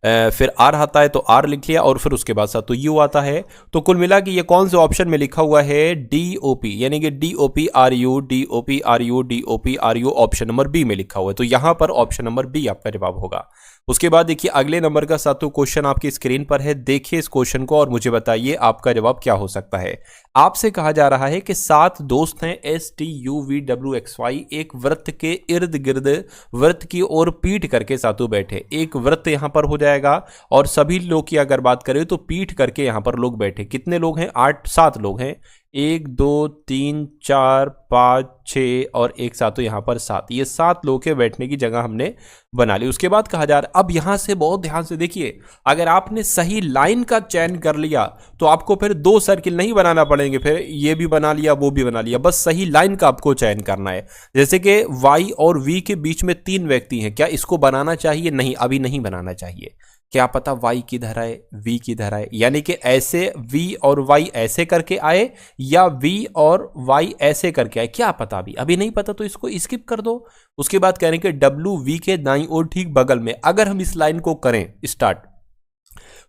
फिर R आता है तो R लिख लिया और फिर उसके बाद साथ तो U आता है। तो कुल मिला कि ये कौन से ऑप्शन में लिखा हुआ है, DOP, यानी कि DOPRU DOPRU DOPRU option number B में लिखा हुआ है। तो यहां पर ऑप्शन नंबर बी आपका जवाब होगा। उसके बाद देखिए अगले नंबर का सातों क्वेश्चन आपकी स्क्रीन पर है, देखिए इस क्वेश्चन को और मुझे बताइए आपका जवाब क्या हो सकता है। आपसे कहा जा रहा है कि 7 दोस्त हैं STUVWXY एक वृत्त के इर्द गिर्द वृत्त की ओर पीठ करके सातों बैठे। एक वृत्त यहां पर हो जाएगा और सभी लोग की अगर बात करें तो पीठ करके यहां पर लोग बैठे। कितने लोग हैं, 7 लोग हैं, 1 2 3 4 5 6 और एक सातों यहां पर 7, ये 7 लोग के बैठने की जगह हमने बना ली। उसके बाद कहा जा रहा है, अब यहां से बहुत ध्यान से देखिए, अगर आपने सही लाइन का चयन कर लिया तो आपको फिर 2 सर्किल नहीं बनाना पड़ेंगे, फिर ये भी बना लिया वो भी बना लिया, बस सही लाइन का आपको चयन करना है। जैसे कि Y और V के बीच में 3 व्यक्ति हैं, क्या इसको बनाना चाहिए, नहीं अभी नहीं बनाना चाहिए। क्या पता Y किधर आए V किधर आए, यानी कि ऐसे V और Y ऐसे करके आए या V और Y ऐसे करके आए, क्या पता अभी नहीं पता, तो इसको स्किप कर दो। उसके बाद कह रहे हैं कि W V के दाईं ओर ठीक बगल में, अगर हम इस लाइन को करें स्टार्ट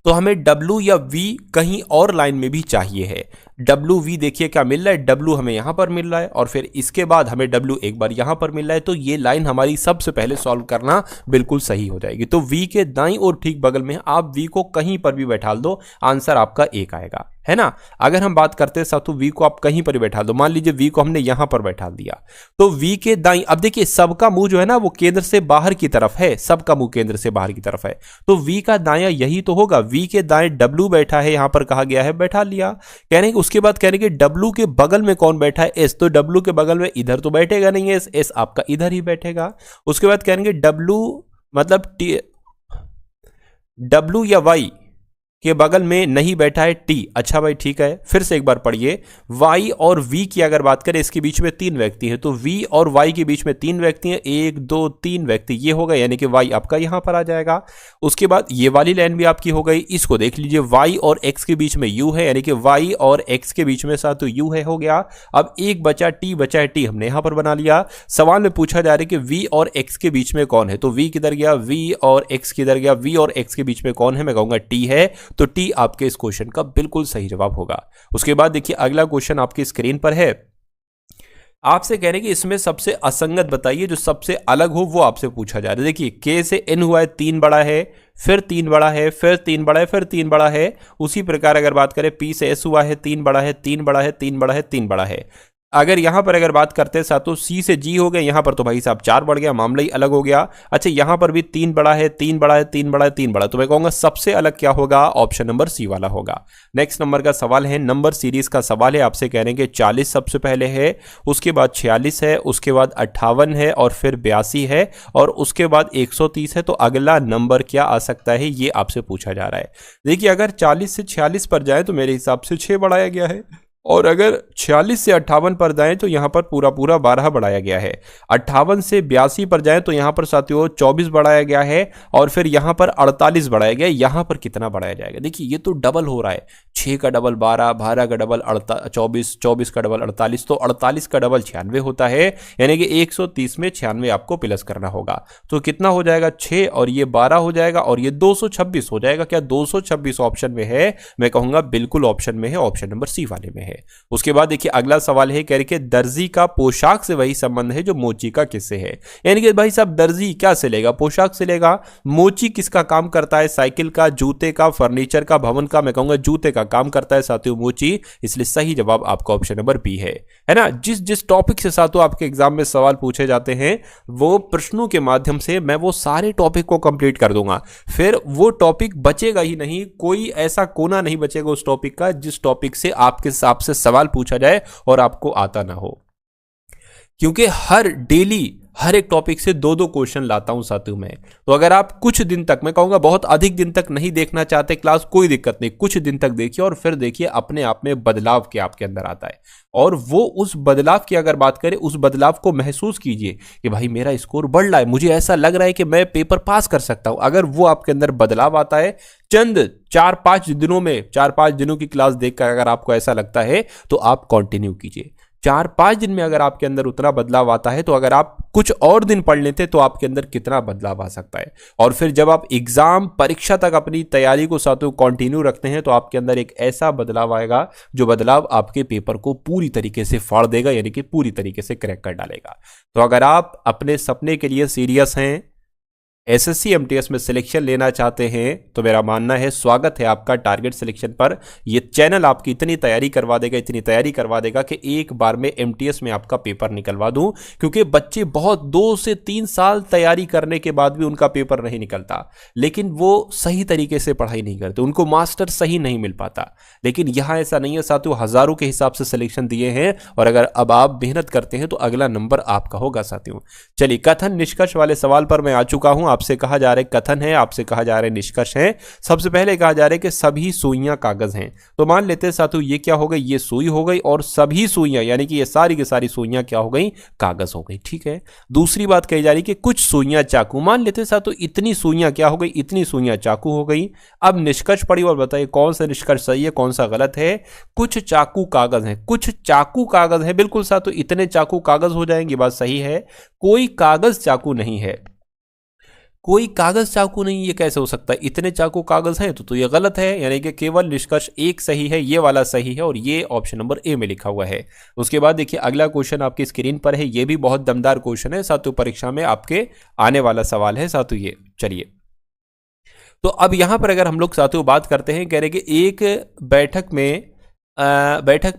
तो हमें W या V कहीं और लाइन में भी चाहिए है। WV देखिए क्या मिल रहा है, W हमें यहां पर मिल रहा है और फिर इसके बाद हमें W एक बार यहां पर मिल रहा है, तो ये लाइन हमारी सबसे पहले सॉल्व करना बिल्कुल सही हो जाएगी। तो V के दाईं और ठीक बगल में आप V को कहीं पर भी बैठा दो, आंसर आपका 1 आएगा, है ना। अगर हम बात करते हैं साथों V को आप कहीं पर बैठा दो, मान लीजिए V को हमने यहां पर बैठा दिया तो V के दाईं, अब देखिए सबका मुंह जो है ना वो केंद्र से बाहर की तरफ है, सबका मुंह केंद्र से बाहर की तरफ है, तो V का दायां यही तो होगा। V के दाएं W बैठा है, यहां पर कहा गया है बैठा लिया। कहने उसके बाद कहने कि W के बगल में कौन बैठा है, S, तो W के बगल में इधर तो बैठेगा नहीं है, S आपका इधर ही बैठेगा। उसके बाद कहेंगे W मतलब W या Y के बगल में नहीं बैठा है T, अच्छा भाई ठीक है। फिर से एक बार पढ़िए, Y और V की अगर बात करें इसके बीच में 3 व्यक्ति हैं, तो V और Y के बीच में 3 व्यक्ति हैं, 1 2 3 व्यक्ति, ये होगा यानी कि Y आपका यहां पर आ जाएगा। उसके बाद ये वाली लाइन भी आपकी हो गई, इसको देख लीजिए, Y और X के बीच में U है, यानी कि Y और X के बीच में साथ तो U है, हो गया। अब एक बचा है T हमने यहां पर बना लिया। सवाल में पूछा जा रहा है कि V और X के बीच में कौन है, तो V किधर गया, V और X किधर गया, V और X के बीच में कौन है, मैं कहूंगा T है, तो T आपके इस क्वेश्चन का बिल्कुल सही जवाब होगा। उसके बाद देखिए अगला क्वेश्चन आपकी स्क्रीन पर है, आपसे कह रहे हैं कि इसमें सबसे असंगत बताइए, जो सबसे अलग हो वो आपसे पूछा जा रहा है। देखिए K से N हुआ है, 3 बड़ा है, फिर 3 बड़ा है, फिर 3 बड़ा है, फिर 3 बड़ा है। उसी प्रकार अगर बात करें P से S हुआ है, 3 बड़ा है, 3 बड़ा है, 3 बड़ा है, 3 बड़ा है। अगर यहां पर अगर बात करते हैं साथों C से G हो गए, यहां पर तो भाई साहब 4 बढ़ गया, मामला ही अलग हो गया। अच्छा यहां पर भी 3 बड़ा है, 3 बड़ा है, 3 बड़ा है, 3 बड़ा, तो मैं कहूंगा सबसे अलग क्या होगा, ऑप्शन नंबर C वाला होगा। नेक्स्ट नंबर का सवाल है, नंबर सीरीज का सवाल है, आपसे कह रहे हैं कि 40 सबसे पहले है, उसके बाद 46 है, उसके बाद 58 है और फिर 82 है और उसके बाद 130 है, तो अगला नंबर क्या आ सकता है, ये आपसे पूछा जा रहा है। देखिए अगर 40 से 46 पर जाए तो मेरे हिसाब से 6 बढ़ाया गया है, और अगर 46 से 58 पर जाएं तो यहाँ पर पूरा पूरा 12 बढ़ाया गया है। 58 से 82 पर जाएं तो यहाँ पर साथियों 24 बढ़ाया गया है और फिर यहाँ पर 48 बढ़ाया गया है। यहाँ पर कितना बढ़ाया जाएगा? देखिए ये तो डबल हो रहा है, 6 का डबल 12, 12 का डबल 24, 24 का डबल 48, तो 48 का डबल 96 होता है, यानी कि 130 में 96 आपको प्लस करना होगा। तो कितना हो जाएगा? 6 और ये 12 हो जाएगा और ये 226 हो जाएगा। क्या 226 ऑप्शन में है? मैं कहूंगा बिल्कुल ऑप्शन में है, ऑप्शन नंबर सी वाले में है। उसके बाद देखिए अगला सवाल है, कह रहे कि दर्जी का पोशाक से वही संबंध है जो मोची का किससे है। यानी कि भाई साहब दर्जी क्या से लेगा? पोशाक से लेगा। मोची किसका काम करता है? साइकिल का, जूते का, फर्नीचर का, भवन का। मैं कहूंगा जूते का काम करता है साथियों मोची, इसलिए सही जवाब आपका ऑप्शन नंबर बी है ना। जिस जिस टॉपिक से साथियों आपके एग्जाम में सवाल पूछे जाते हैं वो प्रश्नों के माध्यम से मैं वो सारे टॉपिक को कंप्लीट कर दूंगा, फिर वो टॉपिक बचेगा ही नहीं, कोई ऐसा कोना नहीं बचेगा उस टॉपिक का जिस टॉपिक से आपके से सवाल पूछा जाए और आपको आता ना हो। क्योंकि हर डेली हर एक टॉपिक से दो दो क्वेश्चन लाता हूं साथियों में। तो अगर आप कुछ दिन तक, मैं कहूंगा बहुत अधिक दिन तक नहीं देखना चाहते क्लास, कोई दिक्कत नहीं, कुछ दिन तक देखिए और फिर देखिए अपने आप में बदलाव क्या आपके अंदर आता है। और वो उस बदलाव की अगर बात करें, उस बदलाव को महसूस कीजिए कि भाई मेरा स्कोर बढ़ रहा है, मुझे ऐसा लग रहा है कि मैं पेपर पास कर सकता हूं। अगर वो आपके अंदर बदलाव आता है चंद 4-5 दिनों में, 4-5 दिनों की क्लास देखकर अगर आपको ऐसा लगता है तो आप कंटिन्यू कीजिए। 4-5 दिन में अगर आपके अंदर उतना बदलाव आता है तो अगर आप कुछ और दिन पढ़ लेते तो आपके अंदर कितना बदलाव आ सकता है। और फिर जब आप एग्जाम परीक्षा तक अपनी तैयारी को साथियों कंटिन्यू रखते हैं तो आपके अंदर एक ऐसा बदलाव आएगा जो बदलाव आपके पेपर को पूरी तरीके से फाड़ देगा, यानी कि पूरी तरीके से क्रैक कर डालेगा। तो अगर आप अपने सपने के लिए सीरियस हैं, एसएससी एमटीएस में सिलेक्शन लेना चाहते हैं, तो मेरा मानना है स्वागत है आपका टारगेट सिलेक्शन पर। ये चैनल आपकी इतनी तैयारी करवा देगा, इतनी तैयारी करवा देगा कि एक बार में एमटीएस में आपका पेपर निकलवा दूं। क्योंकि बच्चे बहुत 2 से 3 साल तैयारी करने के बाद भी उनका पेपर नहीं निकलता, लेकिन वो सही तरीके से पढ़ाई नहीं करते, उनको मास्टर सही नहीं मिल पाता। लेकिन यहां ऐसा नहीं है साथियों, हजारों के हिसाब से सिलेक्शन दिए हैं और अगर अब आप मेहनत करते हैं तो अगला नंबर आपका होगा साथियों। चलिए, कथन निष्कर्ष वाले सवाल पर मैं आ चुका हूं। आपसे कहा जा रहा है कथन है, आपसे कहा जा रहा है निष्कर्ष है। सबसे पहले कहा जा रहा है कि सभी सुइयां कागज हैं। तो मान लेते हैं साथियों ये क्या हो गई? ये सुई हो गई और सभी सुइयां यानी कि ये सारी की सारी सुइयां क्या हो गई? कागज हो गई। ठीक है। दूसरी बात कही जा रही कि कुछ सुइयां चाकू। मान लेते हैं साथियों इतनी सुइयां क्या हो गई? इतनी सुइयां चाकू हो गई। अब निष्कर्ष पढ़िए और बताइए कौन सा निष्कर्ष सही है, कौन सा गलत है। कुछ चाकू कागज है, कुछ चाकू कागज है, बिल्कुल साथियों इतने चाकू कागज हो जाएंगे, बात सही है। कोई कागज चाकू नहीं है, कोई कागज चाकू नहीं, ये कैसे हो सकता है? इतने चाकू कागज हैं तो ये गलत है, यानी कि केवल निष्कर्ष एक सही है, ये वाला सही है और ये ऑप्शन नंबर ए में लिखा हुआ है। उसके बाद देखिए अगला क्वेश्चन आपकी स्क्रीन पर है, ये भी बहुत दमदार क्वेश्चन है साथियों, परीक्षा में आपके आने वाला सवाल है साथियों ये। चलिए, तो अब यहां पर अगर हम लोग साथियों बात करते हैं, कह रहे कि एक बैठक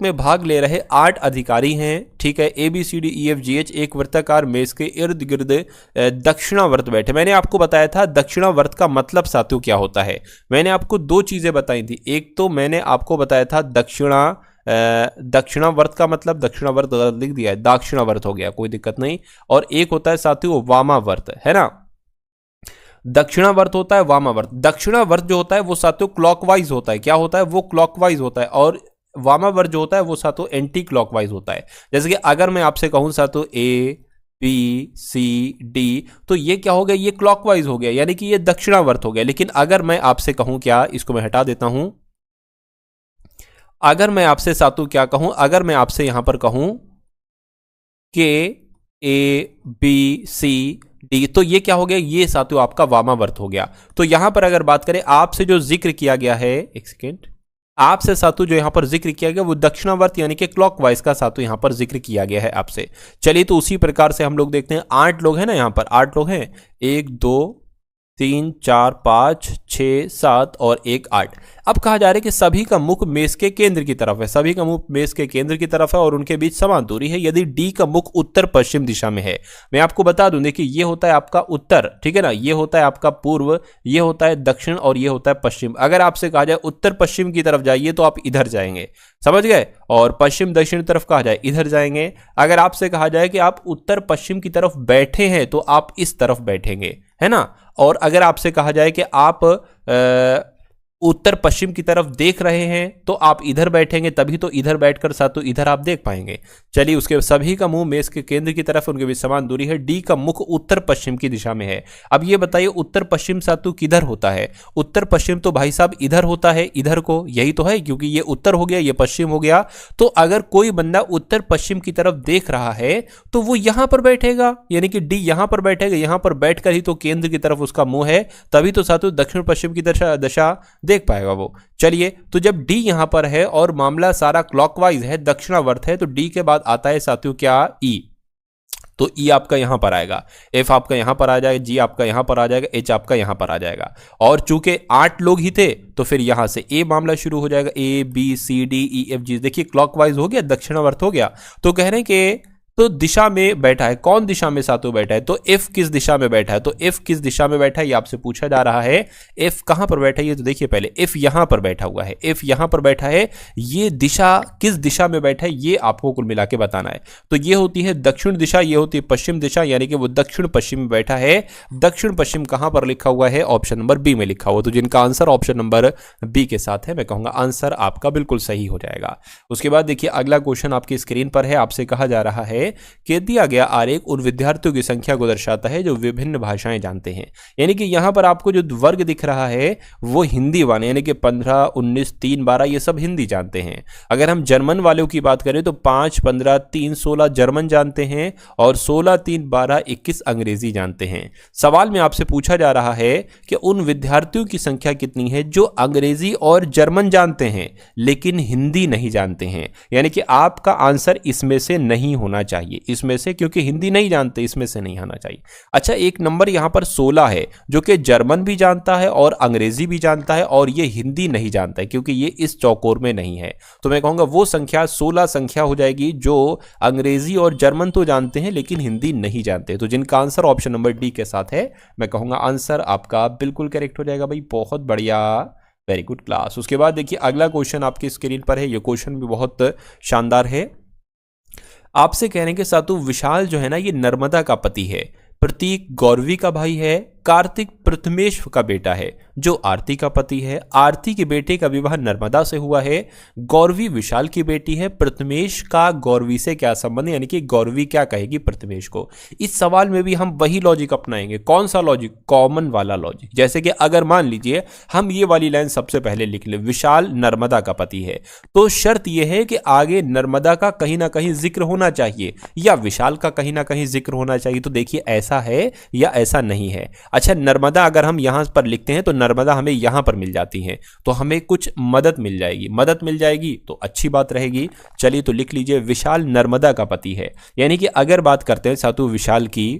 में भाग ले रहे 8 अधिकारी हैं। ठीक है। ABCDEFGH एक वृत्ताकार मेज के इर्द गिर्द दक्षिणावर्त बैठे। मैंने आपको बताया था दक्षिणावर्त का मतलब साथियों क्या होता है। मैंने आपको 2 चीजें बताई थी। एक तो मैंने आपको बताया था दक्षिणावर्त का मतलब, दक्षिणावर्त गलत लिख दिया है, दक्षिणावर्त हो गया, कोई दिक्कत नहीं। और एक होता है साथियों वामावर्त, है ना। दक्षिणावर्त होता है, वामावर्त। दक्षिणावर्त जो होता है वो साथियों क्लॉकवाइज होता है। क्या होता है? वो क्लॉकवाइज होता है। और वामावर्त जो होता है वो साथियों एंटी क्लॉकवाइज होता है। जैसे कि अगर मैं आपसे कहूं साथियों ABCD, तो ये क्या हो गया? ये क्लॉकवाइज हो गया, यानी कि ये दक्षिणावर्त हो गया। लेकिन अगर मैं आपसे कहूं, क्या, इसको मैं हटा देता हूं, अगर मैं आपसे साथियों क्या कहूं, अगर मैं आपसे यहां पर कहूं कि ABCD, तो ये क्या हो गया? ये साथियों आपका वामावर्त हो गया। तो यहां पर अगर बात करें, आपसे जो जिक्र किया गया है, एक सेकेंड, आपसे साथियों जो यहां पर जिक्र किया गया वो दक्षिणावर्त यानी कि क्लॉकवाइज का साथियों यहां पर जिक्र किया गया है आपसे। चलिए, तो उसी प्रकार से हम लोग देखते हैं। 8 लोग हैं ना, यहां पर 8 लोग हैं, 1 2 3 4 5 6 7 और 1 8। अब कहा जा रहा है कि सभी का मुख मेज के केंद्र की तरफ है, सभी का मुख मेज के केंद्र की तरफ है और उनके बीच समान दूरी है यदि डी का मुख उत्तर पश्चिम दिशा में है। मैं आपको बता दूं, देखिए ये होता है आपका उत्तर, ठीक है ना, ये होता है आपका पूर्व, ये होता है दक्षिण और ये होता है पश्चिम। अगर आपसे कहा जाए उत्तर पश्चिम की तरफ जाइए तो आप इधर जाएंगे, समझ गए, और पश्चिम दक्षिण तरफ कहा जाए इधर जाएंगे। अगर आपसे कहा जाए कि आप उत्तर पश्चिम की तरफ बैठे हैं तो आप इस तरफ बैठेंगे, है ना। और अगर आपसे कहा जाए कि आप उत्तर पश्चिम की तरफ देख रहे हैं तो आप इधर बैठेंगे, तभी तो इधर बैठकर सातु इधर आप देख पाएंगे। चलिए, उसके सभी का मुंह मेज के केंद्र की तरफ, उनके बीच समान दूरी है। डी का मुख उत्तर पश्चिम की दिशा में है। अब ये बताइए उत्तर पश्चिम सातु किधर होता है? उत्तर पश्चिम तो भाई साहब इधर होता है, इधर को, यही तो है, क्योंकि ये उत्तर हो गया, ये पश्चिम हो गया। तो अगर कोई बंदा उत्तर पश्चिम की तरफ देख रहा है तो वो यहां पर बैठेगा, यानी कि डी यहां पर बैठेगा। यहां पर बैठकर ही तो केंद्र की तरफ उसका मुंह है, तभी तो सातु दक्षिण पश्चिम की दशा देख पाएगा वो। चलिए, तो जब डी यहां पर है और मामला सारा क्लॉकवाइज है, दक्षिणावर्त है, तो डी के बाद आता है साथियों क्या? ई। तो ई आपका यहां पर आएगा, एफ आपका यहां पर आ जाएगा, जी आपका यहां पर आ जाएगा, एच आपका यहां पर आ जाएगा। और चूंकि 8 लोग ही थे तो फिर यहां से ए मामला शुरू हो जाएगा, A B C D E F G. देखिए क्लॉकवाइज हो गया, दक्षिणावर्त हो गया। तो कह रहे हैं कि तो दिशा में बैठा है, कौन दिशा में सातों बैठा है? तो एफ किस दिशा में बैठा है? तो एफ किस दिशा में बैठा है ये आपसे पूछा जा रहा है। एफ कहां पर बैठा है ये तो देखिए पहले, एफ यहां पर बैठा हुआ है, एफ यहां पर बैठा है। ये दिशा किस दिशा में बैठा है ये आपको कुल मिला के बताना है। तो ये होती है दक्षिण दिशा, ये होती है पश्चिम दिशा, यानी कि वो दक्षिण पश्चिम में बैठा है। दक्षिण पश्चिम कहां पर लिखा हुआ है? ऑप्शन नंबर बी में लिखा हुआ। तो जिनका आंसर ऑप्शन नंबर बी के साथ है, मैं कहूंगा आंसर आपका बिल्कुल सही हो जाएगा। उसके बाद देखिए अगला क्वेश्चन आपकी स्क्रीन पर है। आपसे कहा जा रहा है कि दिया गया आरेख उन विद्यार्थियों की संख्या को दर्शाता है जो विभिन्न भाषाएं जानते हैं। यानी कि यहां पर आपको जो वर्ग दिख रहा है वो हिंदी वाले, यानी कि 15, 19, 3, 12 ये सब हिंदी जानते हैं। अगर हम जर्मन वालों की बात करें तो 5, 15, 3, 16 जर्मन जानते हैं और 16, 3, 12, 21 अंग्रेजी जानते हैं। सवाल में आपसे पूछा जा रहा है कि उन विद्यार्थियों की संख्या कितनी है जो अंग्रेजी और जर्मन जानते हैं लेकिन हिंदी नहीं जानते हैं। यानी कि आपका आंसर इसमें से नहीं होना चाहिए, इसमें से, क्योंकि हिंदी नहीं जानते, इसमें से नहीं आना चाहिए। अच्छा, एक नंबर यहां पर 16 है जो कि जर्मन भी जानता है और अंग्रेजी भी जानता है और ये हिंदी नहीं जानता है क्योंकि ये इस चौकोर में नहीं है। तो मैं कहूंगा वो संख्या 16 संख्या हो जाएगी जो अंग्रेजी और जर्मन तो जानते हैं लेकिन हिंदी नहीं जानते। तो जिनका आंसर ऑप्शन नंबर डी के साथ है, मैं कहूंगा आंसर आपका बिल्कुल करेक्ट हो जाएगा। भाई बहुत बढ़िया, वेरी गुड क्लास। उसके बाद देखिए अगला क्वेश्चन आपकी स्क्रीन पर है। ये क्वेश्चन भी बहुत शानदार है। आपसे कह रहे हैं कि सातु विशाल जो है ना ये नर्मदा का पति है, प्रतीक गौरवी का भाई है, कार्तिक प्रथमेश का बेटा है जो आरती का पति है। आरती के बेटे का विवाह नर्मदा से हुआ है। गौरवी विशाल की बेटी है। प्रथमेश का गौरवी से क्या संबंध है? यानी कि गौरवी क्या कहेगी प्रथमेश को? इस सवाल में भी हम वही लॉजिक अपनाएंगे। कौन सा लॉजिक? कॉमन वाला लॉजिक। जैसे कि अगर मान लीजिए हम ये वाली लाइन सबसे पहले लिख ले, विशाल नर्मदा का पति है, तो शर्त यह है कि आगे नर्मदा का कहीं ना कहीं जिक्र होना चाहिए या विशाल का कहीं ना कहीं जिक्र होना चाहिए। तो देखिए ऐसा है या ऐसा नहीं है। अच्छा, नर्मदा अगर हम यहां पर लिखते हैं तो नर्मदा हमें यहां पर मिल जाती है, तो हमें कुछ मदद मिल जाएगी। मदद मिल जाएगी तो अच्छी बात रहेगी। चलिए तो लिख लीजिए विशाल नर्मदा का पति है। यानी कि अगर बात करते हैं सातु विशाल की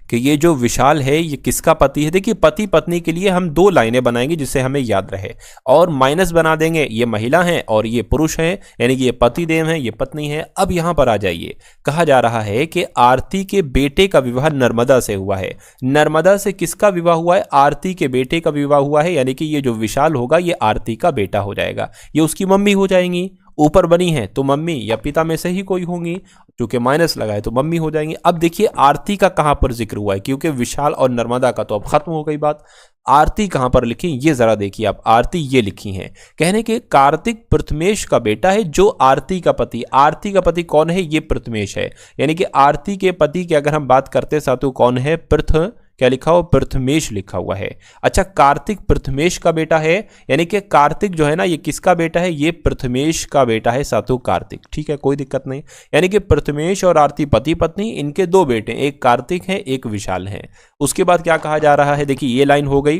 कि ये जो विशाल है ये किसका पति है। देखिए पति पत्नी के लिए हम 2 लाइनें बनाएंगे जिससे हमें याद रहे, और माइनस बना देंगे, ये महिला है और ये पुरुष है, यानी कि ये पति देव है, ये पत्नी है। अब यहां पर आ जाइए, कहा जा रहा है कि आरती के बेटे का विवाह नर्मदा से हुआ है। नर्मदा से किसका विवाह हुआ है? आरती के बेटे का विवाह हुआ है, यानी कि ये जो विशाल होगा ये आरती का बेटा हो जाएगा, ये उसकी मम्मी हो जाएंगी। ऊपर बनी है तो मम्मी या पिता में से ही कोई होंगी, क्योंकि माइनस लगाए तो मम्मी हो जाएंगी। अब देखिए आरती का कहां पर जिक्र हुआ है, क्योंकि विशाल और नर्मदा का तो अब खत्म हो गई बात। आरती कहां पर लिखी ये जरा देखिए आप। आरती ये लिखी है, कहने के कार्तिक प्रथमेश का बेटा है जो आरती का पति। आरती का पति कौन है? ये प्रथमेश है। यानी कि आरती के पति की अगर हम बात करते सातु कौन है? क्या लिखा हुआ? प्रथमेश लिखा हुआ है। अच्छा, कार्तिक प्रथमेश का बेटा है, यानी कि कार्तिक जो है ना ये किसका बेटा है? ये प्रथमेश का बेटा है सातु कार्तिक। ठीक है, कोई दिक्कत नहीं। यानी कि प्रथमेश और आरती पति पत्नी, इनके 2 बेटे, एक कार्तिक है एक विशाल है। उसके बाद क्या कहा जा रहा है? देखिए ये लाइन हो गई।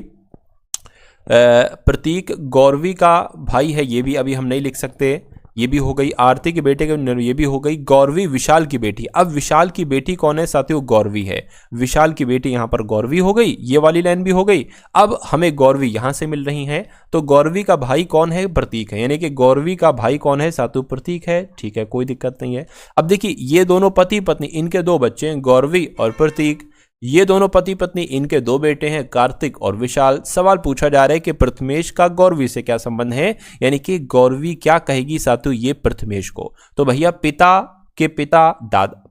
प्रतीक गौरवी का भाई है, ये भी अभी हम नहीं लिख सकते, ये भी हो गई। आरती के बेटे के, ये भी हो गई। गौरवी विशाल की बेटी। अब विशाल की बेटी कौन है साथियों? गौरवी है। विशाल की बेटी यहां पर गौरवी हो गई, ये वाली लाइन भी हो गई। अब हमें गौरवी यहां से मिल रही है, तो गौरवी का भाई कौन है? प्रतीक है। यानी कि गौरवी का भाई कौन है सातु? प्रतीक है। ठीक है, कोई दिक्कत नहीं है। अब देखिए ये दोनों पति पत्नी, इनके 2 बच्चे हैं, गौरवी और प्रतीक। ये दोनों पति पत्नी, इनके 2 बेटे हैं, कार्तिक और विशाल। सवाल पूछा जा रहा है कि प्रथमेश का गौरवी से क्या संबंध है, यानी कि गौरवी क्या कहेगी सातु? ये प्रथमेश को। तो भैया पिता के पिता,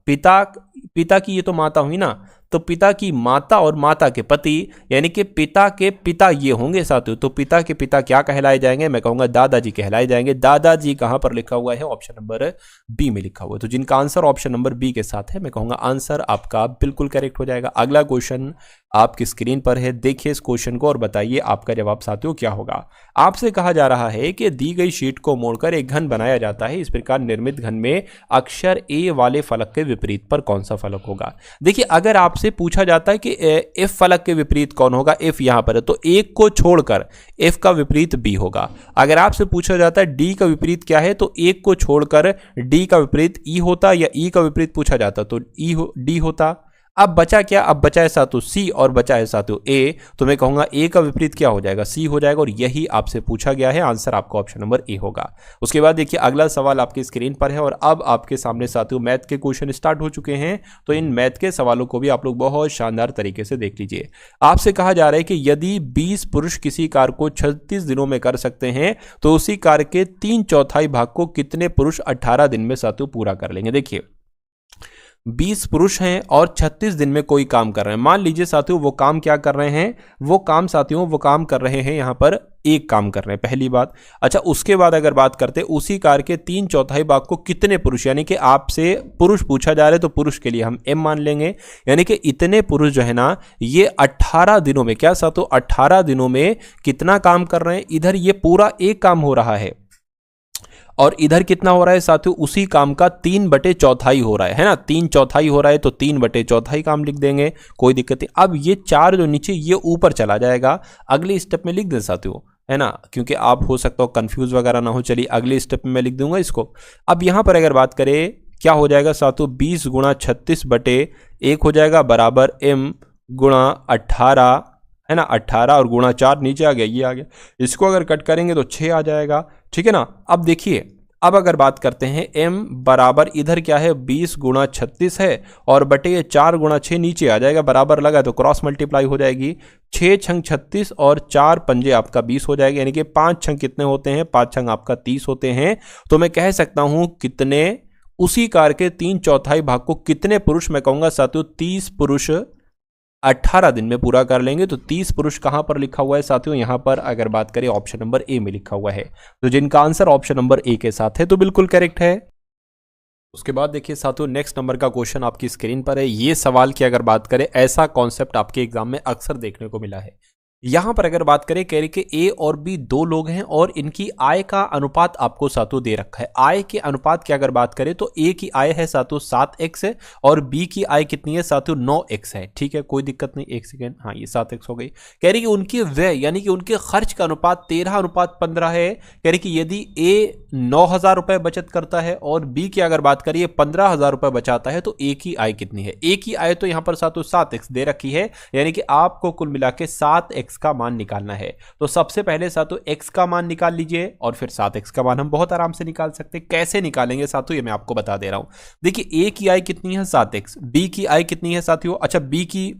पिता की ये तो माता हुई ना, तो पिता की माता और माता के पति यानी कि पिता के पिता ये होंगे साथियों। तो पिता के पिता क्या कहलाए जाएंगे, मैं कहूंगा दादाजी कहलाए जाएंगे। दादाजी कहां पर लिखा हुआ है, ऑप्शन नंबर बी में लिखा हुआ है। तो जिनका आंसर ऑप्शन नंबर बी के साथ है, मैं कहूंगा आंसर आपका बिल्कुल करेक्ट हो जाएगा। अगला क्वेश्चन आपकी स्क्रीन पर है, देखिए इस क्वेश्चन को और बताइए आपका जवाब साथियों क्या होगा। आपसे कहा जा रहा है कि दी गई शीट को मोड़कर एक घन बनाया जाता है, इस प्रकार निर्मित घन में अक्षर ए वाले फलक के विपरीत पर कौन सा फलक होगा। देखिए अगर आपसे पूछा जाता है कि एफ फलक के विपरीत कौन होगा, एफ यहां पर है तो एक को छोड़कर एफ का विपरीत बी होगा। अगर आपसे पूछा जाता है डी का विपरीत क्या है, तो एक को छोड़कर डी का विपरीत ई होता, या ई का विपरीत पूछा जाता तो डी होता। अब बचा क्या, अब बचा है साथियों सी और बचा है साथियों ए, तो मैं कहूंगा ए का विपरीत क्या हो जाएगा, सी हो जाएगा, और यही आपसे पूछा गया है। आंसर आपका ऑप्शन नंबर ए होगा। उसके बाद देखिए अगला सवाल आपकी स्क्रीन पर है और अब आपके सामने साथियों मैथ के क्वेश्चन स्टार्ट हो चुके हैं। तो इन मैथ के सवालों को भी आप लोग बहुत शानदार तरीके से देख लीजिए। आपसे कहा जा रहा है कि यदि 20 पुरुष किसी कार्य को 36 दिनों में कर सकते हैं तो उसी कार्य के 3/4 भाग को कितने पुरुष 18 दिन में साथियों पूरा कर लेंगे। देखिए 20 पुरुष हैं और 36 दिन में कोई काम कर रहे हैं। मान लीजिए साथियों वो काम क्या कर रहे हैं, वो काम कर रहे हैं यहां पर एक काम कर रहे हैं, पहली बात। अच्छा उसके बाद अगर बात करते उसी कार्य के 3/4 भाग को कितने पुरुष, यानी कि आपसे पुरुष पूछा जा रहा है तो पुरुष के लिए हम एम मान लेंगे, यानी कि इतने पुरुष जो है ना ये 18 दिनों में, क्या साथियों 18 दिनों में कितना काम कर रहे हैं। इधर ये पूरा एक काम हो रहा है और इधर कितना हो रहा है साथियों, उसी काम का 3/4 हो रहा है ना, 3/4 हो रहा है तो 3/4 काम लिख देंगे, कोई दिक्कत नहीं। अब ये 4 जो नीचे ये ऊपर चला जाएगा, अगले स्टेप में लिख दें साथियों, है ना, क्योंकि आप हो सकता हो कंफ्यूज वगैरह ना हो। चलिए अगले स्टेप में मैं लिख दूंगा इसको। अब यहां पर अगर बात करें क्या हो जाएगा साथियों, 20 गुणा 36/1 हो जाएगा बराबर m गुणा 18, है ना, 18 और गुणा 4 नीचे आ गया, ये आ गया। इसको अगर कट करेंगे तो 6 आ जाएगा, ठीक है ना। अब देखिए अब अगर बात करते हैं m बराबर इधर क्या है 20 गुणा 36 है और बटे ये 4 गुणा 6 नीचे आ जाएगा, बराबर लगा तो क्रॉस मल्टीप्लाई हो जाएगी। 6 छंग 36 और 4 पंजे आपका 20 हो जाएगा, यानी कि 5 छंग कितने होते हैं, 5 छंग आपका 30 होते हैं। तो मैं कह सकता हूं कितने, उसी कार्य के 3/4 भाग को कितने पुरुष, मैं कहूंगा साथियों 30 पुरुष 18 दिन में पूरा कर लेंगे। तो 30 पुरुष कहां पर लिखा हुआ है साथियों, यहां पर अगर बात करें ऑप्शन नंबर ए में लिखा हुआ है। तो जिनका आंसर ऑप्शन नंबर ए के साथ है तो बिल्कुल करेक्ट है। उसके बाद देखिए साथियों नेक्स्ट नंबर का क्वेश्चन आपकी स्क्रीन पर है। ये सवाल की अगर बात करें, ऐसा कॉन्सेप्ट आपके एग्जाम में अक्सर देखने को मिला है। यहां पर अगर बात करें, कह रहे कि ए और बी 2 लोग हैं और इनकी आय का अनुपात आपको साथियों दे रखा है। आय के अनुपात की अगर बात करें तो ए की आय है साथियों 7x है और बी की आय कितनी है साथियों 9x है, ठीक है, कोई दिक्कत नहीं। एक सेकेंड, हाँ ये 7x हो गई। कह रही कि उनके व्यय यानी कि उनके खर्च का अनुपात 13:15 है। कह रही कि यदि ए 9,000 रुपए बचत करता है और बी की अगर बात करिए 15,000 रुपए बचाता है तो ए की आय कितनी है। ए की आय तो यहां पर साथियों 7x दे रखी है, यानी कि आपको कुल मिला के 7x का मान निकालना है। तो सबसे पहले साथियों x का मान निकाल लीजिए और फिर 7x का मान हम बहुत आराम से निकाल सकते हैं। कैसे निकालेंगे साथियों ये मैं आपको बता दे रहा हूं। देखिए a की आय कितनी है 7x, b की आय कितनी है साथियों, अच्छा b की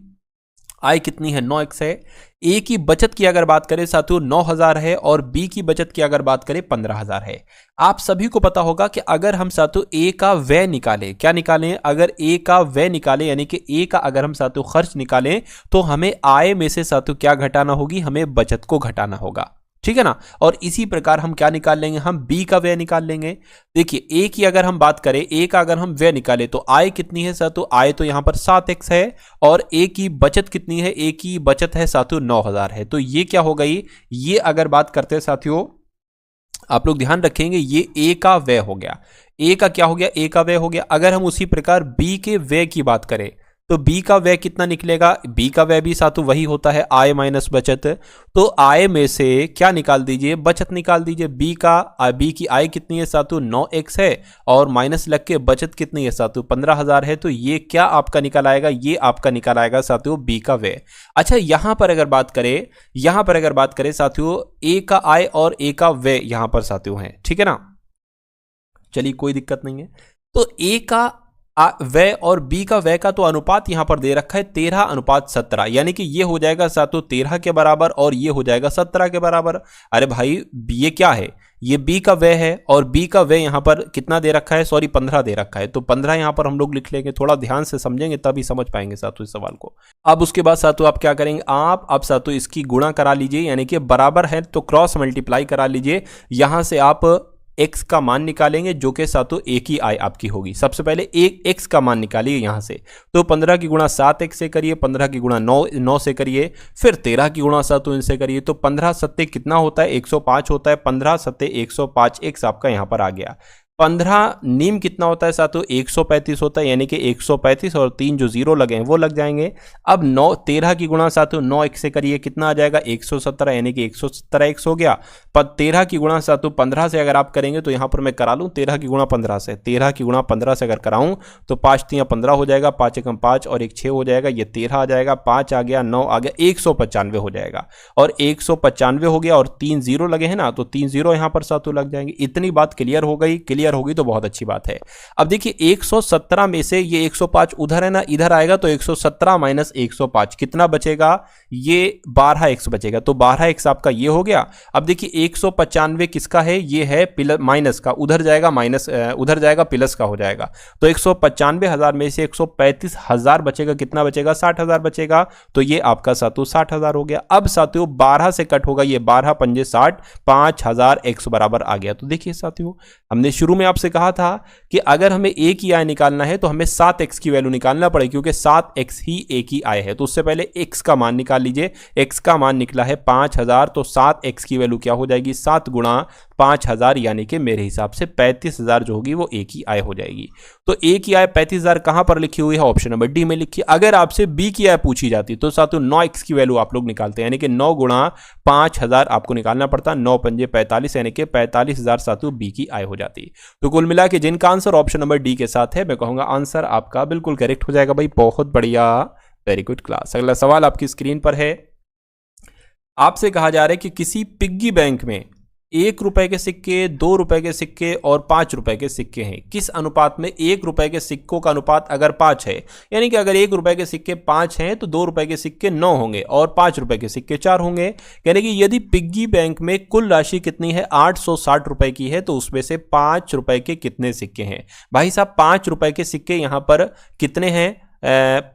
आय कितनी है 9x है। ए की बचत की अगर बात करें साथियों 9,000 है और बी की बचत की अगर बात करें 15,000 है। आप सभी को पता होगा कि अगर हम साथियों ए का व्यय निकालें, क्या निकालें, अगर ए का व्यय निकालें यानी कि ए का अगर हम साथियों खर्च निकालें तो हमें आय में से साथियों क्या घटाना होगी, हमें बचत को घटाना होगा, ठीक है ना। और इसी प्रकार हम क्या निकाल लेंगे, हम बी का व्यय निकाल लेंगे। देखिए ए की अगर हम बात करें, ए का अगर हम व्यय निकालें तो आय कितनी है साथियों, आय तो यहां पर 7x है और ए की बचत कितनी है, ए की बचत है साथियों 9,000 है। तो ये क्या हो गई, ये अगर बात करते हैं साथियों आप लोग ध्यान रखेंगे ये ए का व्यय हो गया, ए का क्या हो गया, ए का व्यय हो गया। अगर हम उसी प्रकार बी के व्यय की बात करें तो बी का व्यय कितना निकलेगा, बी का व्यय भी साथियों वही होता है आय माइनस बचत। तो आय में से क्या निकाल दीजिए, बचत निकाल दीजिए। बी की आय कितनी है साथियों 9x है और माइनस लग के बचत कितनी है साथियों 15,000 है। तो ये क्या आपका निकल आएगा, ये आपका निकल आएगा साथियों बी का व्यय। अच्छा यहां पर अगर बात करें साथियों ए का आय और ए का व्यय यहां पर साथियों है, ठीक है ना, चलिए कोई दिक्कत नहीं है। तो ए का व्यय और बी का व्यय का तो अनुपात यहां पर दे रखा है 13:17, यानी कि ये हो जाएगा साथियों 13 के बराबर और ये हो जाएगा 17 के बराबर। अरे भाई ये क्या है, ये बी का व्यय है और बी का व्यय यहाँ पर कितना दे रखा है, सॉरी 15 दे रखा है, तो 15 यहाँ पर हम लोग लिख लेंगे, थोड़ा ध्यान से समझेंगे तभी समझ पाएंगे साथों इस सवाल को। अब उसके बाद साथों आप क्या करेंगे, आप अब साथों इसकी गुणा करा लीजिए, यानी कि बराबर है तो क्रॉस मल्टीप्लाई करा लीजिए, यहां से आप x का मान निकालेंगे जो कि साथों एक ही आय आपकी होगी। सबसे पहले एक x का मान निकालिए यहां से, तो 15 की गुणा 7x से करिए, 15 की गुणा 9 से करिए, फिर 13 की गुणा साथों इनसे करिए, तो 15 सत्ते कितना होता है, 105 होता है, 15 सत्ते 105 x आपका यहां पर आ गया। 15 नीम कितना होता है साथों, 135 होता है, यानी कि 135 और 3 जो जीरो लगे हैं वो लग जाएंगे। अब 13 की गुणा साथों 9x से करिए, कितना आ जाएगा, 117, यानी कि 117x हो गया। पर 13 की गुणा साथों 15 से अगर आप करेंगे तो यहां पर मैं करा लूं 13 की गुणा 15 से, 13 की गुणा 15 से अगर कराऊं तो 5 3 15 हो जाएगा, 5 एकम 5 और 1 6 हो जाएगा, ये 13 आ जाएगा, 5 आ गया, 9 आ गया, 195 हो जाएगा। और 195 हो गया और 3 जीरो लगे हैं ना, तो 3 जीरो यहां पर साथों लग जाएंगे। इतनी बात क्लियर हो गई, क्लियर होगी तो बहुत अच्छी बात है। अब देखिए 117 में से ये 105 उधर है ना, इधर आएगा तो 117 माइनस 105 कितना बचेगा, ये 12x बचेगा, तो 12x आपका ये हो गया। अब देखिए 195 किसका है, ये है प्लस माइनस का, उधर जाएगा माइनस, उधर जाएगा प्लस का हो जाएगा, तो 195,000 में से 135,000 बचेगा, कितना बचेगा, 60,000 बचेगा, तो ये आपका साथों 60,000 हो गया। अब साथियों 12 से कट होगा, ये 12 पंजे 60, 5,000 x बराबर आ गया। तो देखिए साथियों हमने शुरू में आपसे कहा था कि अगर हमें एक ही आय निकालना है तो हमें 7x की वैल्यू निकालना पड़ेगी, क्योंकि 7x ही एक ही आय है। तो उससे पहले x का मान निकाल लीजिए, x का मान निकला है 5,000, तो 7x की वैल्यू क्या हो जाएगी, 7 गुणा 5,000, यानी कि मेरे हिसाब से 35,000 जो होगी वो एक ही आय हो जाएगी। तो एक ही आय 35,000 कहां पर लिखी हुई है, ऑप्शन नंबर डी में लिखी। अगर आपसे b की आय पूछी जाती तो साथियों 9x की वैल्यू आप लोग निकालते हैं, यानी कि 9 गुणा 5,000 आपको निकालना पड़ता, 9 पंजे 45, यानी कि 45,000 साथियों b की आय हो जाती। तो कुल मिला के जिनका आंसर ऑप्शन नंबर डी के साथ है, मैं कहूंगा आंसर आपका बिल्कुल करेक्ट हो जाएगा भाई, बहुत बढ़िया, वेरी गुड क्लास। अगला सवाल आपकी स्क्रीन पर है, आपसे कहा जा रहा है कि किसी पिग्गी बैंक में 1 रुपए के सिक्के, 2 रुपए के सिक्के और 5 रुपए के सिक्के हैं। किस अनुपात में 1 रुपए के सिक्कों का अनुपात अगर 5 है, यानी कि अगर 1 रुपए के सिक्के 5 हैं तो 2 रुपए के सिक्के 9 होंगे और 5 रुपए के सिक्के 4 होंगे। यानी कि यदि पिग्गी बैंक में कुल राशि कितनी है, 860 रुपए की है, तो उसमें से 5 रुपए के कितने सिक्के हैं। भाई साहब 5 रुपए के सिक्के यहां पर कितने हैं,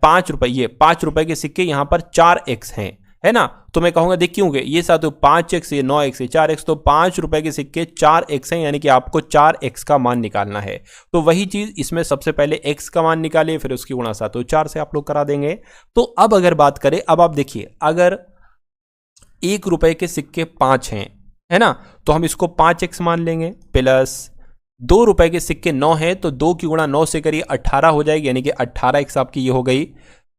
5 रुपए, ये 5 रुपए के सिक्के यहां पर 4x हैं, है ना। तो मैं कहूंगा देख क्यों, ये साथ 5x, ये 9x, ये 4x, तो 5 रुपए के सिक्के 4x हैं, यानी कि आपको 4x का मान निकालना है। तो वही चीज इसमें सबसे पहले x का मान निकालिए, फिर उसकी गुणा साथ 4 से आप लोग करा देंगे। तो अब अगर बात करें, अब आप देखिए अगर 1 रुपए के सिक्के 5 हैं, है ना, तो हम इसको 5x मान लेंगे, प्लस 2 रुपए के सिक्के 9 है, तो 2 की गुणा 9 से करिए 18 हो जाएगी, यानी कि 18x आपकी ये हो गई।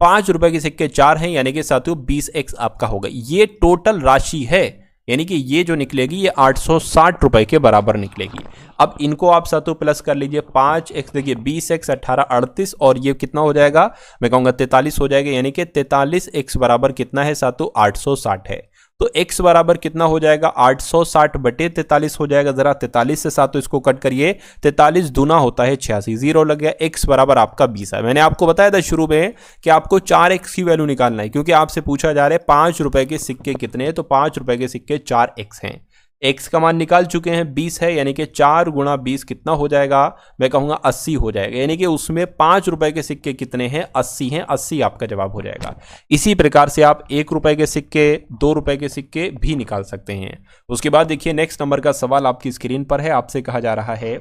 5 रुपए के सिक्के 4 हैं, यानी कि साथियों 20x आपका होगा। ये टोटल राशि है, यानी कि ये जो निकलेगी ये 860 रुपए के बराबर निकलेगी। अब इनको आप साथियों प्लस कर लीजिए, 5x देखिए 20x 18 38 और ये कितना हो जाएगा, मैं कहूंगा 43 हो जाएगा, यानी कि 43x बराबर कितना है साथियों, 860 है। तो x बराबर कितना हो जाएगा, 860 बटे 43 हो जाएगा। जरा 43 से साथ तो इसको कट करिए, 43 दूना होता है 86, जीरो लग गया। x बराबर आपका 20 है। मैंने आपको बताया था शुरू में कि आपको 4x की वैल्यू निकालना है, क्योंकि आपसे पूछा जा रहा है 5 रुपए के सिक्के कितने हैं, तो 5 रुपए के सिक्के 4x हैं। x का मान निकाल चुके हैं, 20 है, यानी कि 4 गुणा 20 कितना हो जाएगा, मैं कहूंगा 80 हो जाएगा। यानी कि उसमें 5 रुपए के सिक्के कितने हैं, 80 हैं, 80 आपका जवाब हो जाएगा। इसी प्रकार से आप 1 रुपए के सिक्के, 2 रुपए के सिक्के भी निकाल सकते हैं। उसके बाद देखिए नेक्स्ट नंबर का सवाल आपकी स्क्रीन पर है। आपसे कहा जा रहा है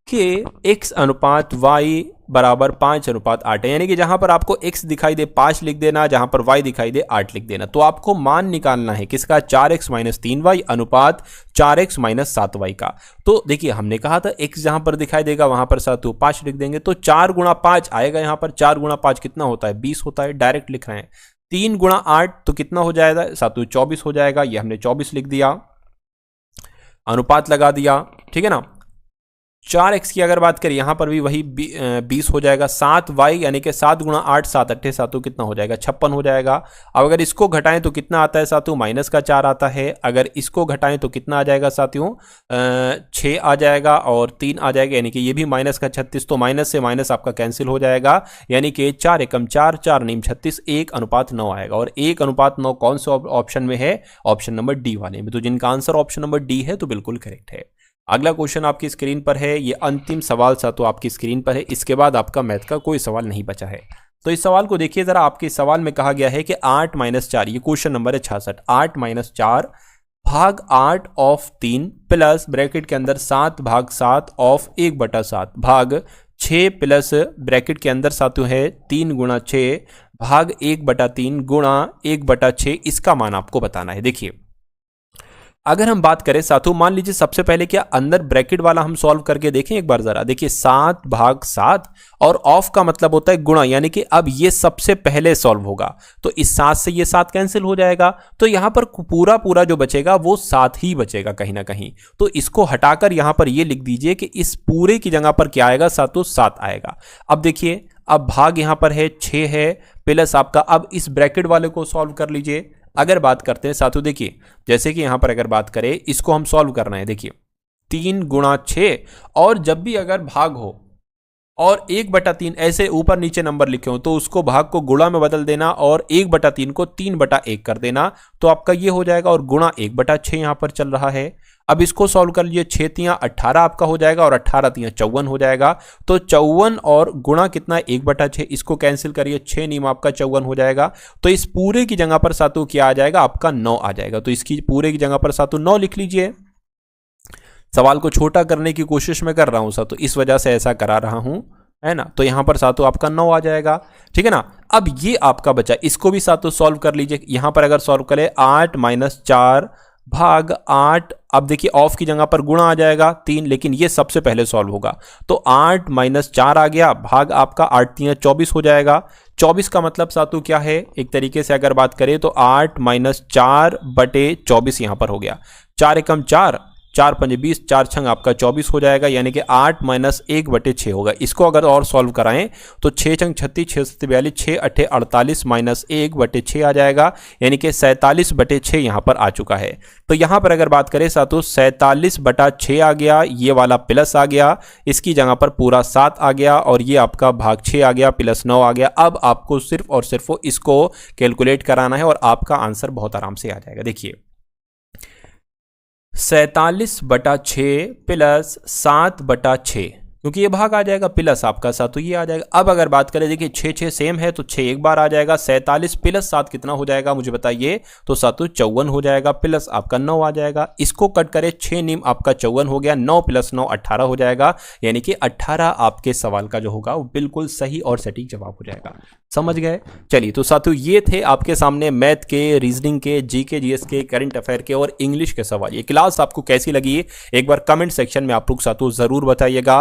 कि x अनुपात y बराबर 5:8 है, यानी कि जहां पर आपको x दिखाई दे 5 लिख देना, जहां पर y दिखाई दे 8 लिख देना। तो आपको मान निकालना है किसका, 4x - 3y अनुपात 4x - 7y का। तो देखिए हमने कहा था x जहां पर दिखाई देगा वहां पर साथ 5 लिख देंगे, तो 4 गुणा 5 आएगा, यहां पर 4 गुणा 5 कितना होता है, 20 होता है, डायरेक्ट लिख रहे हैं। 3 गुणा 8 तो कितना हो जाएगा साथ 24 हो जाएगा, ये हमने 24 लिख दिया, अनुपात लगा दिया, ठीक है ना। 4x की अगर बात करें यहाँ पर भी वही 20 हो जाएगा। 7y यानी कि 7 गुणा 8 7 अट्ठे सातों कितना हो जाएगा 56 हो जाएगा। अब अगर इसको घटाएं तो कितना आता है साथियों, माइनस का 4 आता है। अगर इसको घटाएं तो कितना आ जाएगा साथियों, 6 आ जाएगा और 3 आ जाएगा, यानी कि ये भी माइनस का 36। तो माइनस से माइनस आपका कैंसिल हो जाएगा, यानी कि 4 एकम 4 4 नीम 36 1:9 आएगा। और 1:9 कौन से ऑप्शन में है, ऑप्शन नंबर डी वाले में। तो जिनका आंसर ऑप्शन नंबर डी है तो बिल्कुल करेक्ट है। अगला क्वेश्चन आपकी स्क्रीन पर है, ये अंतिम सवाल सा तो आपकी स्क्रीन पर है, इसके बाद आपका मैथ का कोई सवाल नहीं बचा है। तो इस सवाल को देखिए जरा, आपके सवाल में कहा गया है कि 8 - 4, ये क्वेश्चन नंबर है 66, 8 - 4 भाग 8 ऑफ 3 प्लस ब्रैकेट के अंदर 7 भाग 7 ऑफ 1/7 भाग 6 प्लस ब्रैकेट के अंदर साथियों है 3 गुणा 6 भाग 1/3 गुणा 1/6, इसका मान आपको बताना है। देखिए अगर हम बात करें साथियों, मान लीजिए सबसे पहले क्या अंदर ब्रैकेट वाला हम सॉल्व करके देखें एक बार जरा। देखिए 7 भाग 7 और ऑफ का मतलब होता है गुणा, यानी कि अब ये सबसे पहले सॉल्व होगा तो इस 7 से ये 7 कैंसिल हो जाएगा। तो यहां पर पूरा पूरा जो बचेगा वो 7 ही बचेगा कहीं ना कहीं। तो इसको हटाकर यहां पर ये लिख दीजिए कि इस पूरे की जगह पर क्या आएगा साथियों, 7 आएगा। अब देखिए अब भाग यहां पर है 6 है प्लस आपका, अब इस ब्रैकेट वाले को सॉल्व कर लीजिए। अगर बात करते हैं साथियों, देखिए जैसे कि यहां पर अगर बात करें इसको हम सॉल्व करना है। देखिए 3 गुणा 6 और जब भी अगर भाग हो और 1/3 ऐसे ऊपर नीचे नंबर लिखे हो तो उसको भाग को गुणा में बदल देना और 1/3 को 3/1 कर देना, तो आपका ये हो जाएगा। और गुणा 1/6 यहां पर चल रहा है। अब इसको सॉल्व कर लीजिए, 6 तियां 18 आपका हो जाएगा और 18 तियां 54 हो जाएगा। तो 54 और गुणा कितना है 1/6, इसको कैंसिल करिए, 6 नीम आपका 54 हो जाएगा। तो इस पूरे की जगह पर सातों क्या आ जाएगा, आपका 9 आ जाएगा। तो इसकी पूरे की जगह पर सातों 9 लिख लीजिए। सवाल को छोटा करने की कोशिश में कर रहा हूं सातों, इस वजह से ऐसा करा रहा हूं, है ना। तो यहां पर सातों आपका 9 आ जाएगा, ठीक है ना। अब ये आपका बचा, इसको भी सातों सॉल्व कर लीजिए। यहां पर अगर सॉल्व करें 8 - 4 भाग 8, अब देखिए ऑफ की जगह पर गुणा आ जाएगा 3, लेकिन ये सबसे पहले सॉल्व होगा। तो 8 - 4 आ गया, भाग आपका 8 तियां 24 हो जाएगा। 24 का मतलब सातों क्या है, एक तरीके से अगर बात करें तो 8 - 4/24 यहां पर हो गया। 4 एकम 4 4 पंजे 20, 4 छंग आपका 24 हो जाएगा, यानी कि 8 - 1/6 होगा। इसको अगर और सॉल्व कराएं तो 6 छंग 36, 6 7 42, 6 अट्ठे 48 - 1/6 आ जाएगा, यानी कि 47/6 यहां पर आ चुका है। तो यहां पर अगर बात करें सातों 47/6 आ गया, ये वाला प्लस आ गया, इसकी जगह पर पूरा 7 आ गया और ये आपका भाग 6 आ गया प्लस 9 आ गया। अब आपको सिर्फ और सिर्फ इसको कैलकुलेट कराना है और आपका आंसर बहुत आराम से आ जाएगा। देखिए 47/6 प्लस 7/6, क्योंकि ये भाग आ जाएगा प्लस आपका 7 तो ये आ जाएगा। अब अगर बात करें देखिए 6 6 सेम है तो 6 एक बार आ जाएगा। 47 प्लस 7 कितना हो जाएगा मुझे बताइए, तो 7 54 हो जाएगा प्लस आपका 9 आ जाएगा। इसको कट करें 6 नीम आपका 54 हो गया, 9 + 9 18 हो जाएगा, यानी कि 18 आपके सवाल का जो होगा वो बिल्कुल सही और सटीक जवाब हो जाएगा। समझ गए। चलिए तो साथियों ये थे आपके सामने मैथ के, रीजनिंग के, जीके जीएस के, करंट अफेयर के और इंग्लिश के सवाल। ये क्लास आपको कैसी लगी एक बार कमेंट सेक्शन में आप लोग साथियों जरूर बताइएगा।